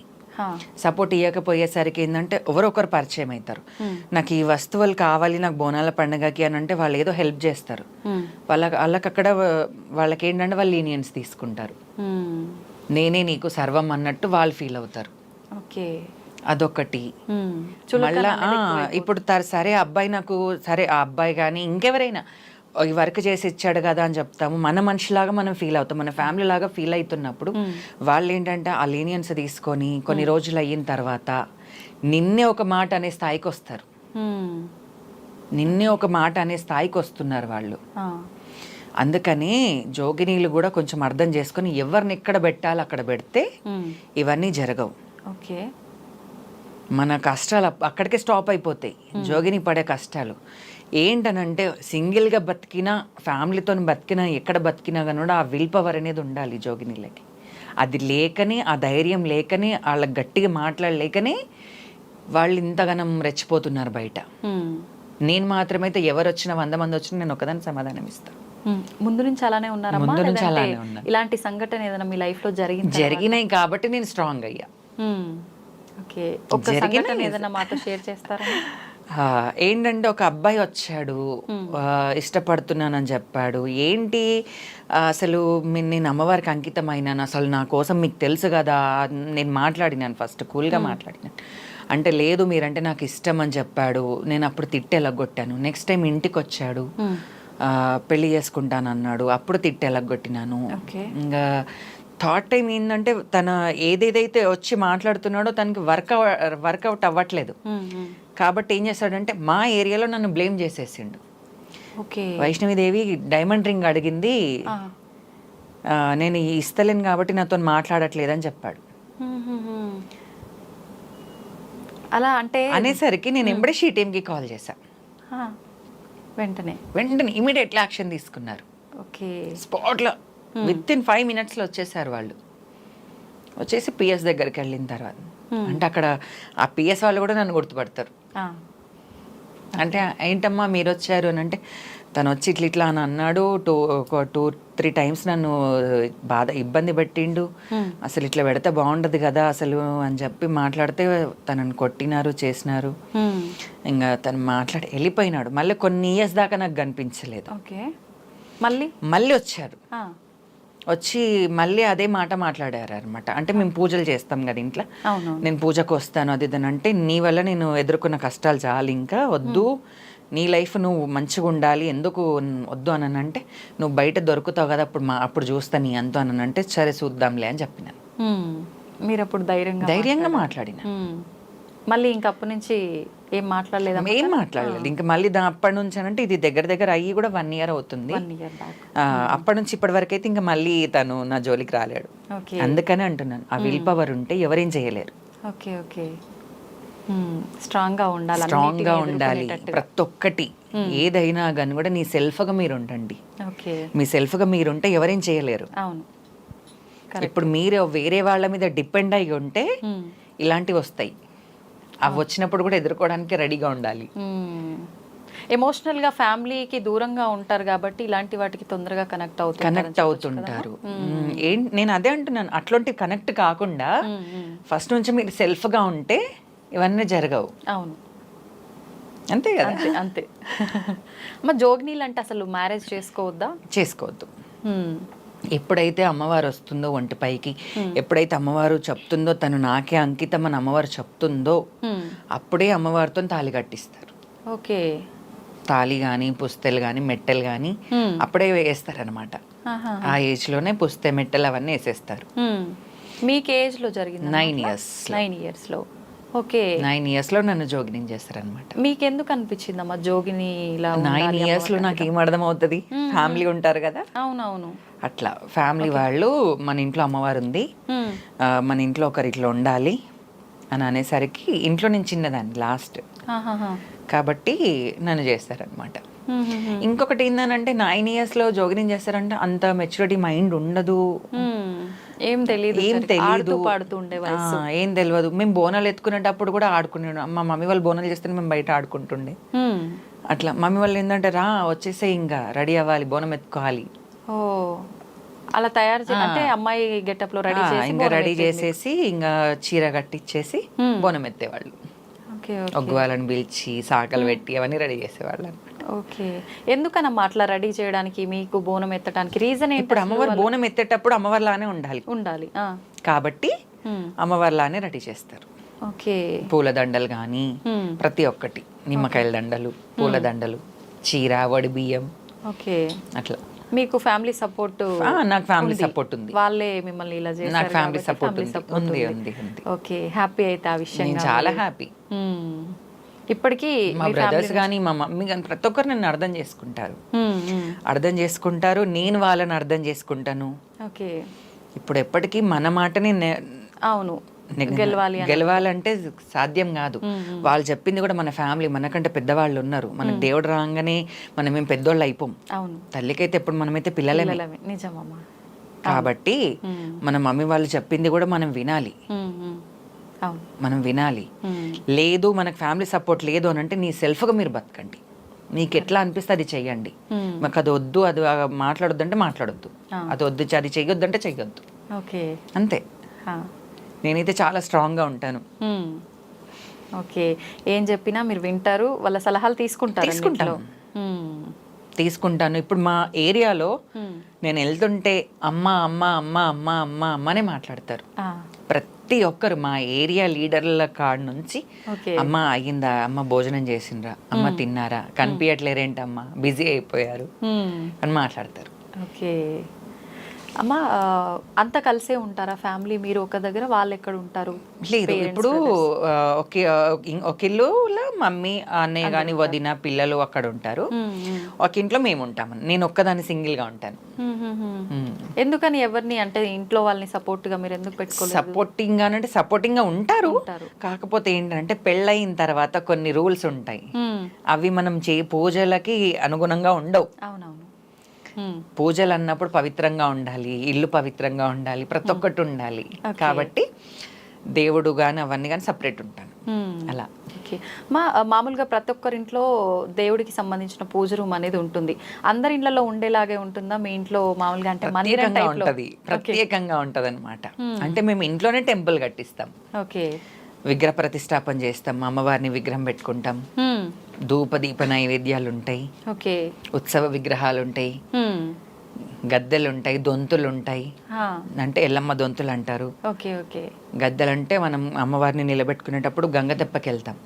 సపోర్ట్ ఇవ్వకపోయేసరికి ఏంటంటే ఎవరొకరు పరిచయం అవుతారు, నాకు ఈ వస్తువులు కావాలి నాకు బోనాల పండుగకి అని అంటే వాళ్ళు ఏదో హెల్ప్ చేస్తారు. వాళ్ళకి అక్కడ వాళ్ళకి ఏంటంటే వాళ్ళు లీనియన్స్ తీసుకుంటారు, నేనే నీకు సర్వం అన్నట్టు వాళ్ళు ఫీల్ అవుతారు. ఓకే. అదొకటి. మళ్ళా ఇప్పుడు సరే అబ్బాయి నాకు సరే ఆ అబ్బాయి కానీ ఇంకెవరైనా ఈ వర్క్ చేసి ఇచ్చాడు కదా అని చెప్తాము, మన మనిషిలాగా మనం ఫీల్ అవుతాం, మన ఫ్యామిలీ లాగా ఫీల్ అవుతున్నప్పుడు వాళ్ళు ఏంటంటే ఆ లీనియన్స్ తీసుకొని కొన్ని రోజులు అయిన తర్వాత నిన్నే ఒక మాట అనే స్థాయికి వస్తారు. నిన్నే ఒక మాట అనే స్థాయికి వస్తున్నారు వాళ్ళు. అందుకని జోగినీలు కూడా కొంచెం అర్థం చేసుకొని ఎవరిని ఎక్కడ పెట్టాలి అక్కడ పెడితే ఇవన్నీ జరగవు. ఓకే, మన కష్టాలు అక్కడికే స్టాప్ అయిపోతాయి. జోగిని పడే కష్టాలు ఏంటనంటే సింగిల్గా బతికినా ఫ్యామిలీతో బతికినా ఎక్కడ బతికినా కానీ కూడా ఆ విల్ పవర్ అనేది ఉండాలి జోగినీలకి. అది లేకనే, ఆ ధైర్యం లేకనే, వాళ్ళకి గట్టిగా మాట్లాడలేకనే వాళ్ళు ఇంతగానం రెచ్చిపోతున్నారు బయట. నేను మాత్రమైతే ఎవరు వచ్చినా 100 మంది వచ్చినా నేను ఒకదాని సమాధానం ఇస్తాను. ముందు నుంచి అలానే ఉన్నారా? ముందు నుంచి అలానే ఉన్నా. ఇలాంటి సంఘటన ఏదైనా మీ లైఫ్ లో జరిగినాయి కాబట్టి నేను స్ట్రాంగ్ అయ్యా. ఓకే, ఒక సంఘటన ఏదైనా మాతో షేర్ చేస్తారా? ఏంటంటే ఒక అబ్బాయి వచ్చాడు, ఇష్టపడుతున్నానని చెప్పాడు. ఏంటి అసలు నేను అమ్మవారికి అంకితం అయినాను, అసలు నా కోసం మీకు తెలుసు కదా. నేను మాట్లాడినాను, ఫస్ట్ కూల్గా మాట్లాడినాను. అంటే లేదు మీరంటే నాకు ఇష్టం అని చెప్పాడు. నేను అప్పుడు తిట్టెలగొట్టాను. నెక్స్ట్ టైం ఇంటికి వచ్చాడు, పెళ్లి చేసుకుంటాను అన్నాడు. అప్పుడు తిట్టెలగొట్టినాను. ఇంకా థర్డ్ టైం ఏంటంటే తన ఏదేదైతే వచ్చి మాట్లాడుతున్నాడో తనకి వర్కౌట్ అవ్వట్లేదు. కాబట్టి ఏం చేస్తాడంటే మా ఏరియాలో నన్ను బ్లేమ్ చేసేసిండు. వైష్ణవిదేవి డైమండ్ రింగ్ అడిగింది, నేను ఇస్తలేను కాబట్టి నాతో మాట్లాడట్లేదని చెప్పాడు. అలా అంటే అనేసరికి నేను ఎంబడే షీ టీమ్కి కాల్ చేశా. వెంటనే ఇమీడియట్లీ యాక్షన్ తీసుకున్నారు. ఓకే, స్పాట్లో విత్ ఇన్ 5 minutesలో వచ్చేసారు వాళ్ళు. వచ్చేసి పిఎస్ దగ్గరికి వెళ్ళిన తర్వాత అంటే అక్కడ ఆ పిఎస్ వాళ్ళు కూడా నన్ను గుర్తుపడతారు. అంటే ఏంటమ్మా మీరు వచ్చారు అని అంటే, తను వచ్చి ఇట్లా అని అన్నాడు. 2-3 times నన్ను ఇబ్బంది పెట్టిండు. అసలు ఇట్లా పెడితే బాగుండదు కదా అసలు అని చెప్పి మాట్లాడితే తనని కొట్టినారు, చేసినారు. ఇంకా తను మాట్లాడి వెళ్ళిపోయినాడు. మళ్ళీ కొన్ని ఇయర్స్ దాకా నాకు కనిపించలేదు. మళ్ళీ వచ్చారు. వచ్చి మళ్ళీ అదే మాట మాట్లాడారు అనమాట. అంటే మేము పూజలు చేస్తాం కదా ఇంట్లో, నేను పూజకు వస్తాను అది ఇదని అంటే, నీ వల్ల నేను ఎదుర్కొన్న కష్టాలు చాలు, ఇంకా వద్దు, నీ లైఫ్ నువ్వు మంచిగా ఉండాలి, ఎందుకు వద్దు అని అంటే, నువ్వు బయట దొరుకుతావు కదా అప్పుడు చూస్తా నీ అంతా అని అంటే, సరే చూద్దాంలే అని చెప్పినాను. మీరు అప్పుడు ధైర్యంగా మాట్లాడిన. మళ్ళీ ఇంక అప్పటి నుంచి ఏం మాట్లాడలేదు? ఏం మాట్లాడలేదు ఇంకా. మళ్ళీ అప్పటి నుంచి అంటే ఇది దగ్గర అయ్యి కూడా 1 year అవుతుంది. అప్పటి నుంచి ఇప్పటి వరకు అయితే ఇంకా మళ్ళీ తను నా జోలికి రాలేడు. అందుకనే అంటున్నాను, ఆ విల్ పవర్ ఉంటే ఎవరేం చేయలేరు. ఓకే ఓకే, స్ట్రాంగ్ గా ఉండాలి. ప్రతి ఒక్కటి ఏదైనా కానీ కూడా నీ సెల్ఫ్గా మీరు ఉండండి. మీ సెల్ఫ్గా మీరు ఉంటే ఎవరేం చేయలేరు. ఇప్పుడు మీరు వేరే వాళ్ళ మీద డిపెండ్ అయ్యి ఉంటే ఇలాంటివి వస్తాయి. అవి వచ్చినప్పుడు కూడా ఎదుర్కోవడానికి రెడీగా ఉండాలి. ఎమోషనల్ గా ఫ్యామిలీకి దూరంగా ఉంటారు కాబట్టి ఇలాంటి వాటికి తొందరగా కనెక్ట్ అవుతుంటారు. నేను అదే అంటున్నాను, అట్లాంటి కనెక్ట్ కాకుండా ఫస్ట్ నుంచి మీరు సెల్ఫ్ గా ఉంటే ఇవన్నీ జరగవు. అవును, అంతే కదా. అంతే. మరి జోగినీలు అంటే అసలు మ్యారేజ్ చేసుకోవద్దు. ఎప్పుడైతే అమ్మవారు వస్తుందో ఒంటిపైకి, ఎప్పుడైతే అమ్మవారు చెప్తుందో తను నాకే అంకితం అని అమ్మవారు చెప్తుందో, అప్పుడే అమ్మవారితో తాళి కట్టిస్తారు. ఓకే, తాళి కానీ పుస్తెలు కానీ మెట్టెలు కానీ అప్పుడే వేస్తారనమాట. ఆ ఏజ్ లోనే పుస్తె మెట్టెలు అవన్నీ వేసేస్తారు. మీకు ఏజ్ లో జరిగింది? 9 years. 9 years లో. ఓకే, 9 years లో నన్ను జోగిని చేస్తారనమాట. మీకు ఎందుకు అనిపించింది అమ్మా జోగిని? 9 years లో నాకు ఏం అర్థం అవుతుంది, ఫ్యామిలీ ఉంటారు కదా. అవునవును, అట్లా ఫ్యామిలీ వాళ్ళు మన ఇంట్లో అమ్మవారు ఉంది, మన ఇంట్లో ఒకరు ఇట్లా ఉండాలి అని అనేసరికి ఇంట్లో నేను చిన్నదాన్ని లాస్ట్ కాబట్టి నన్ను చేస్తారనమాట. ఇంకొకటి ఏంటంటే 9 years లో జోగిని చేస్తారంటే అంత మెచ్యూరిటీ మైండ్ ఉండదు, ఏం తెలియదు, ఏం తెలియదు. మేము బోనాలు ఎత్తుకునేటప్పుడు కూడా ఆడుకునేడు. మా మమ్మీ వాళ్ళు బోనాలు చేస్తే మేము బయట ఆడుకుంటుండే. అట్లా మమ్మీ వాళ్ళు ఏంటంటే రా వచ్చేసే, ఇంకా రెడీ అవ్వాలి, బోనం ఎత్తుకోవాలి. ఓ, అలా తయారు అంటే అమ్మాయి గెటప్ లో రెడీ చేసేసి ఇంకా చీర కట్టిచ్చేసి బోనం ఎత్తేవాళ్ళు. ఒగ్గువాళ్ళని పిలిచి సాకలు పెట్టి అవన్నీ రెడీ చేసేవాళ్ళు. ఓకే, ఎందుకనమ్మా అట్లా రెడీ చేయడానికి, మీకు బోనం ఎత్తడానికి రీజన్ ఏంటి? ఇప్పుడు అమ్మవారు బోనం ఎత్తేటప్పుడు అమ్మవారిలానే ఉండాలి కాబట్టి అమ్మవారిలానే రెడీ చేస్తారు. ఓకే, పూల దండలు కానీ ప్రతి ఒక్కటి, నిమ్మకాయల దండలు, పూల దండలు, చీర, వడి బియ్యం ఓకే. అట్లా మీకు ఫ్యామిలీ సపోర్ట్? నాకు ఫ్యామిలీ సపోర్ట్ ఉంది. వాళ్ళే మిమ్మల్ని ఇలా చేశారు? నాకు ఫ్యామిలీ సపోర్ట్ ఉంది. ఓకే, హ్యాపీ అయితే ఆ విషయం. నేను చాలా హ్యాపీ. ఇప్పటికీ మా బ్రదర్స్ కానీ మా మమ్మీ కానీ ప్రతి ఒక్కరు నన్ను అర్థం చేసుకుంటారు. నేను వాళ్ళని అర్థం చేసుకుంటాను. ఓకే. ఇప్పుడు ఎప్పటికీ మన మాటని అవును గెలవాలంటే సాధ్యం కాదు. వాళ్ళు చెప్పింది కూడా మన ఫ్యామిలీ, మనకంటే పెద్దవాళ్ళు ఉన్నారు. మనకు దేవుడు రాగానే మనం ఏం పెద్దోళ్ళు అయిపోం. తల్లికైతే ఎప్పుడు మనమైతే పిల్లలమే. నిజమమ్మా. కాబట్టి మన మమ్మీ వాళ్ళు చెప్పింది కూడా మనం వినాలి. లేదు మనకు ఫ్యామిలీ సపోర్ట్ లేదు అని అంటే నీ సెల్ఫ్గా మీరు బతకండి. నీకు ఎట్లా అనిపిస్తే అది చెయ్యండి. మాకు అది వద్దు, అది మాట్లాడొద్దు అంటే మాట్లాడొద్దు, అది వద్దు అది చెయ్యొద్దు అంటే చెయ్యొద్దు. అంతే. నేనైతే చాలా స్ట్రాంగ్గా ఉంటాను. ఓకే. ఏం చెప్పినా మీరు వింటారు, వాళ్ళ సలహాలు తీసుకుంటాను. ఇప్పుడు మా ఏరియాలో నేను వెళ్తుంటే అమ్మ అమ్మ అమ్మ అమ్మ అమ్మ అమ్మనే మాట్లాడతారు ప్రతి ఒక్కరు. మా ఏరియా లీడర్ల కాడ నుంచి అమ్మ అయ్యిందా, అమ్మ భోజనం చేసిండ్రా, అమ్మ తిన్నారా, కనిపించట్లేరేంటమ్మా, బిజీ అయిపోయారు అని మాట్లాడతారు. ఓకే. అమ్మ అంతా కలిసే ఉంటారా ఫ్యామిలీ? మీరు ఒక దగ్గర, వాళ్ళు ఎక్కడ ఉంటారు? లేదు, ఇప్పుడు ఒక ఇల్లులో మమ్మీ, అన్నయ్య కానీ వదిన, పిల్లలు అక్కడ ఉంటారు. ఒక ఇంట్లో మేము ఉంటాము. నేను ఒక్కదాన్ని సింగిల్ గా ఉంటాను. ఎందుకని ఎవరిని అంటే ఇంట్లో వాళ్ళని సపోర్ట్ గా మీరు ఎందుకు పెట్టుకోలేదు? సపోర్టింగ్ గా ఉంటారు. కాకపోతే ఏంటంటే పెళ్ళయిన తర్వాత కొన్ని రూల్స్ ఉంటాయి, అవి మనం పూజలకి అనుగుణంగా ఉండవు. అవునవును. పూజలు అన్నప్పుడు పవిత్రంగా ఉండాలి, ఇల్లు పవిత్రంగా ఉండాలి, ప్రతి ఒక్కటి ఉండాలి. కాబట్టి దేవుడు గాని అవన్నీ కానీ సపరేట్ ఉంటాను అలా. మామూలుగా ప్రతి ఒక్కరింట్లో దేవుడికి సంబంధించిన పూజ రూమ్ అనేది ఉంటుంది. అందరి ఇంట్లో ఉండేలాగే ఉంటుందా మీ ఇంట్లో? మామూలుగా అంటే ప్రత్యేకంగా ఉంటది అనమాట. అంటే మేము ఇంట్లోనే టెంపుల్ కట్టిస్తాం. ఓకే. విగ్రహ ప్రతిష్టాపన చేస్తాం, అమ్మవారిని విగ్రహం పెట్టుకుంటాం, ధూప దీప నైవేద్యాలు ఉంటాయి, ఉత్సవ విగ్రహాలు ఉంటాయి, గద్దెలు ఉంటాయి, దొంతులు ఉంటాయి. అంటే ఎల్లమ్మ దొంతులు అంటారు. గద్దెలు అంటే మనం అమ్మవారిని నిలబెట్టుకునేటప్పుడు గంగ తెప్పకి వెళ్తాం.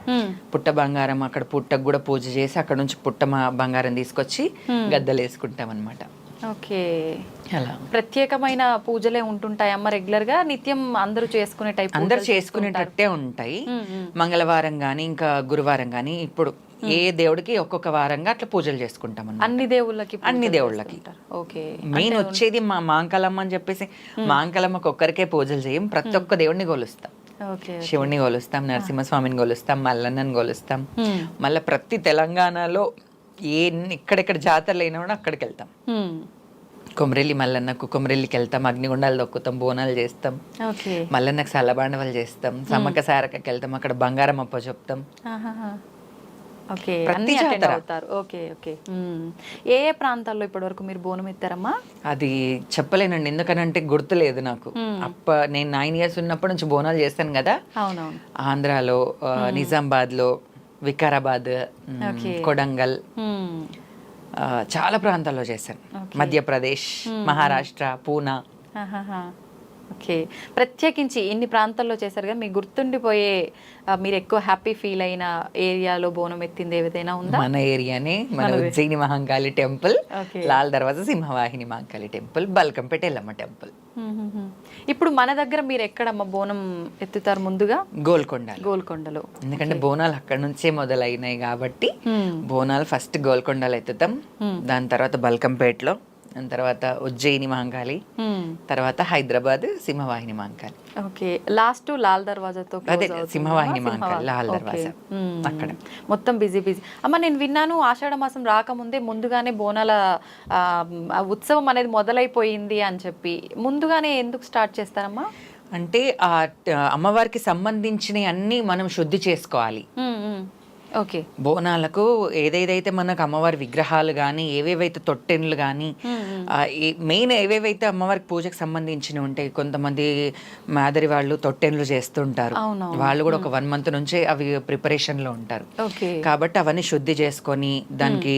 పుట్ట బంగారం, అక్కడ పుట్టకు కూడా పూజ చేసి అక్కడ నుంచి పుట్ట బంగారం తీసుకొచ్చి గద్దెలు వేసుకుంటాం అనమాట. ఓకే. అలా ప్రత్యేకమైన పూజలే ఉంటుంటాయి అమ్మ రెగ్యులర్ గా? నిత్యం అందరూ చేసుకునే టైప్? అందరు చేసుకునేటట్టే ఉంటాయి. మంగళవారం గానీ ఇంకా గురువారం గానీ ఇప్పుడు ఏ దేవుడికి ఒక్కొక్క వారంగా అట్లా పూజలు చేసుకుంటాం. అన్ని దేవుళ్ళకి. ఓకే. మెయిన్ వచ్చేది మా మాంకలమ్మ అని చెప్పేసి, మాంకలమ్మకి ఒక్కరికే పూజలు చేయం, ప్రతి ఒక్క దేవుడిని కొలుస్తాం. శివుడిని కొలుస్తాం, నరసింహస్వామిని కొలుస్తాం, మల్లన్నని కొలుస్తాం. మళ్ళీ ప్రతి తెలంగాణలో ఎక్కడెక్కడ జాతరలు అయినా కూడా అక్కడికి వెళ్తాం. కొమరెల్లి మల్లన్నకు కొమరెల్లికి వెళ్తాం, అగ్నిగుండాలు దొక్కుతాం, బోనాలు చేస్తాం, మల్లన్నకు సల్లబాండవలు చేస్తాం, సమ్మక్క సారక్కకి వెళ్తాం, అక్కడ బంగారం అప్ప చెప్తాం. ఏ ప్రాంతాల్లో ఇప్పటి వరకు మీరు బోనం ఎత్తారమ్మా? అది చెప్పలేనండి, ఎందుకనంటే గుర్తులేదు నాకు. నేను 9 years ఉన్నప్పటి నుంచి బోనాలు చేస్తాను కదా. ఆంధ్రాలో, నిజామాబాద్ లో, వికారాబాద్, కొడంగల్, చాలా ప్రాంతాల్లో చేశాను. మధ్యప్రదేశ్, మహారాష్ట్ర, పూనా. ఓకే. ప్రత్యేకించి ఇన్ని ప్రాంతాల్లో చేశారు కదా, మీకు గుర్తుండిపోయే మీరు ఎక్కువ హ్యాపీ ఫీల్ అయిన ఏరియాలో బోనం ఎత్తింది ఏదైనా ఉందా? మన ఏరియానే, మన ఉజ్జయిని మహంకాళి టెంపుల్, లాల్ దర్వాజా సింహవాహిని మహంకాళి టెంపుల్, బల్కంపేట ఎల్లమ్మ టెంపుల్. ఇప్పుడు మన దగ్గర మీరు ఎక్కడమ్మ బోనం ఎత్తుతారు? ముందుగా గోల్కొండలో. ఎందుకంటే బోనాలు అక్కడ నుంచే మొదలైనాయి కాబట్టి బోనాలు ఫస్ట్ గోల్కొండలో ఎత్తుతాం, దాని తర్వాత బల్కంపేటలో, దాని తర్వాత ఉజ్జయిని మహంకాళి, తర్వాత హైదరాబాద్ సింహవాహిని మహంకాళి. ఓకే. లాస్ట్ లాల్ దర్వాజాతో సింహవాహిని మహంకాళి, లాల్ దర్వాజా అక్కడ మొత్తం బిజీ. అమ్మ నేను విన్నాను ఆషాఢ మాసం రాకముందే ముందుగానే బోనాల ఉత్సవం అనేది మొదలైపోయింది అని చెప్పి. ముందుగానే ఎందుకు స్టార్ట్ చేస్తారమ్మా? అంటే ఆ అమ్మవారికి సంబంధించిన అన్ని మనం శుద్ధి చేసుకోవాలి. ఓకే. బోనాలకు ఏదేదైతే మనకు అమ్మవారి విగ్రహాలు కానీ, ఏవేవైతే తొట్టెన్లు కానీ, మెయిన్ ఏవేవైతే అమ్మవారికి పూజకు సంబంధించినవి ఉంటాయి. కొంతమంది మాదిరి వాళ్ళు తొట్టెన్లు చేస్తుంటారు, వాళ్ళు కూడా ఒక 1 month నుంచే అవి ప్రిపరేషన్ లో ఉంటారు. కాబట్టి అవన్నీ శుద్ధి చేసుకొని దానికి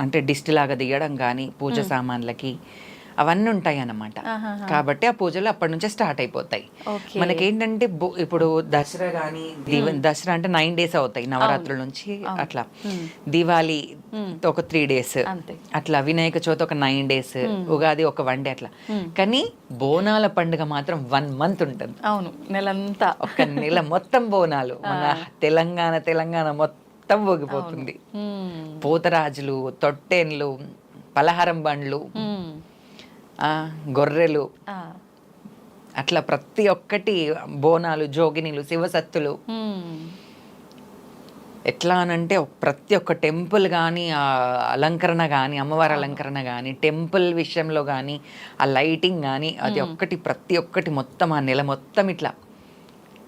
అంటే డిస్ట్ లాగా తీయడం కానీ, పూజ సామాన్లకి అవన్నీ ఉంటాయి అన్నమాట. కాబట్టి ఆ పూజలు అప్పటి నుంచే స్టార్ట్ అయిపోతాయి. ఓకే. మనకేంటంటే ఇప్పుడు దసరా కానీ దసరా అంటే 9 days అవుతాయి నవరాత్రుల నుంచి, అట్లా దివాళీ ఒక 3 days, అంతే. అట్లా వినాయక చవితి ఒక 9 days, ఉగాది ఒక 1 day అట్లా. కానీ బోనాల పండుగ మాత్రం 1 month ఉంటుంది. అవును, నెలంతా ఒక నెల మొత్తం బోనాలు. మన తెలంగాణ మొత్తం ఊగిపోతుంది. పోతరాజులు, తొట్టెన్లు, పలహారం బండ్లు, గొర్రెలు, అట్లా ప్రతి ఒక్కటి బోనాలు, జోగినీలు, శివసత్తులు. ఎట్లా అనంటే ప్రతి ఒక్క టెంపుల్ కానీ, ఆ అలంకరణ కానీ, అమ్మవారి అలంకరణ కానీ, టెంపుల్ విషయంలో కానీ, ఆ లైటింగ్ కానీ, అది ఒక్కటి ప్రతి ఒక్కటి మొత్తం ఆ నెల మొత్తం ఇట్లా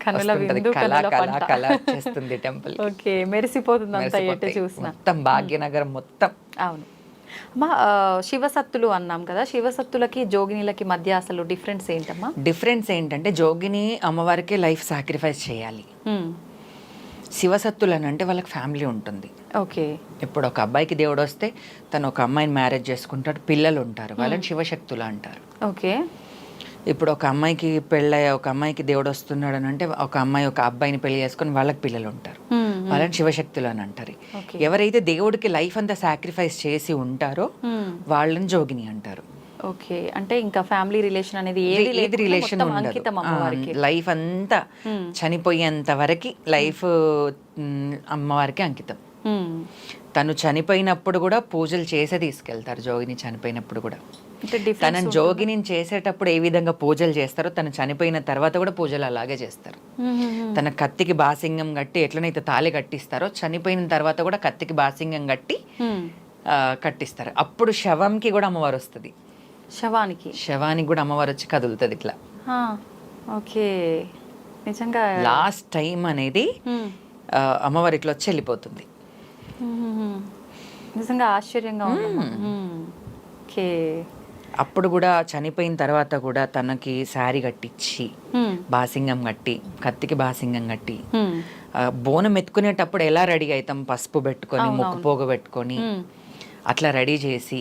కళ చేస్తుంది టెంపుల్. ఓకే, మెరిసిపోతుంది అంతా ఎటు చూసినా. మొత్తం భాగ్యనగరం మొత్తం. అవును అమ్మా. శివసత్తులు అన్నాం కదా, శివసత్తులకి జోగినీలకి మధ్య అసలు డిఫరెన్స్ ఏంటమ్మా? డిఫరెన్స్ ఏంటంటే జోగిని అమ్మవారికి లైఫ్ సాక్రిఫైస్ చేయాలి. శివసత్తులు అని అంటే వాళ్ళకి ఫ్యామిలీ ఉంటుంది. ఓకే. ఇప్పుడు ఒక అబ్బాయికి దేవుడు వస్తే తను ఒక అమ్మాయిని మ్యారేజ్ చేసుకుంటాడు, పిల్లలు ఉంటారు, వాళ్ళని శివశక్తులు అంటారు. ఓకే. ఇప్పుడు ఒక అమ్మాయికి పెళ్ళయ్య ఒక అమ్మాయికి దేవుడు వస్తున్నాడు అని అంటే ఒక అమ్మాయి ఒక అబ్బాయిని పెళ్లి చేసుకుని వాళ్ళకి పిల్లలు ఉంటారు, వాళ్ళని శివశక్తులు అని అంటారు. ఎవరైతే దేవుడికి లైఫ్ అంతా సాక్రిఫైస్ చేసి ఉంటారో వాళ్ళని జోగిని అంటారు. ఓకే, అంటే ఇంకా ఫ్యామిలీ రిలేషన్ అనేది ఏది రిలేషన్ లైఫ్ అంతా చనిపోయేంత వరకు లైఫ్ అమ్మవారికి అంకితం. తను చనిపోయినప్పుడు కూడా పూజలు చేసే తీసుకెళ్తారు. జోగిని చనిపోయినప్పుడు కూడా తన జోగిని చేసేటప్పుడు ఏ విధంగా పూజలు చేస్తారో తను చనిపోయిన తర్వాత కూడా పూజలు అలాగే చేస్తారు. తన కత్తికి బాసింగం కట్టి ఎట్లనైతే తాళి కట్టిస్తారో చనిపోయిన తర్వాత కూడా కత్తికి బాసింగం కట్టి కట్టిస్తారు. అప్పుడు శవంకి కూడా అమ్మవారు వస్తుంది. శవానికి కూడా అమ్మవారు వచ్చి కదులుతుంది ఇట్లా. ఓకే, నిజంగా లాస్ట్ టైం అనేది అమ్మవారి ఇట్లా వచ్చి వెళ్ళిపోతుంది. నిజంగా ఆశ్చర్యంగా ఉంది. ఓకే. అప్పుడు కూడా చనిపోయిన తర్వాత కూడా తనకి శారీ కట్టించి బాసింగం కట్టి కత్తికి బాసింగం కట్టి బోనం ఎత్తుకునేటప్పుడు ఎలా రెడీ అవుతాం, పసుపు పెట్టుకొని ముక్కు పోగ పెట్టుకొని అట్లా రెడీ చేసి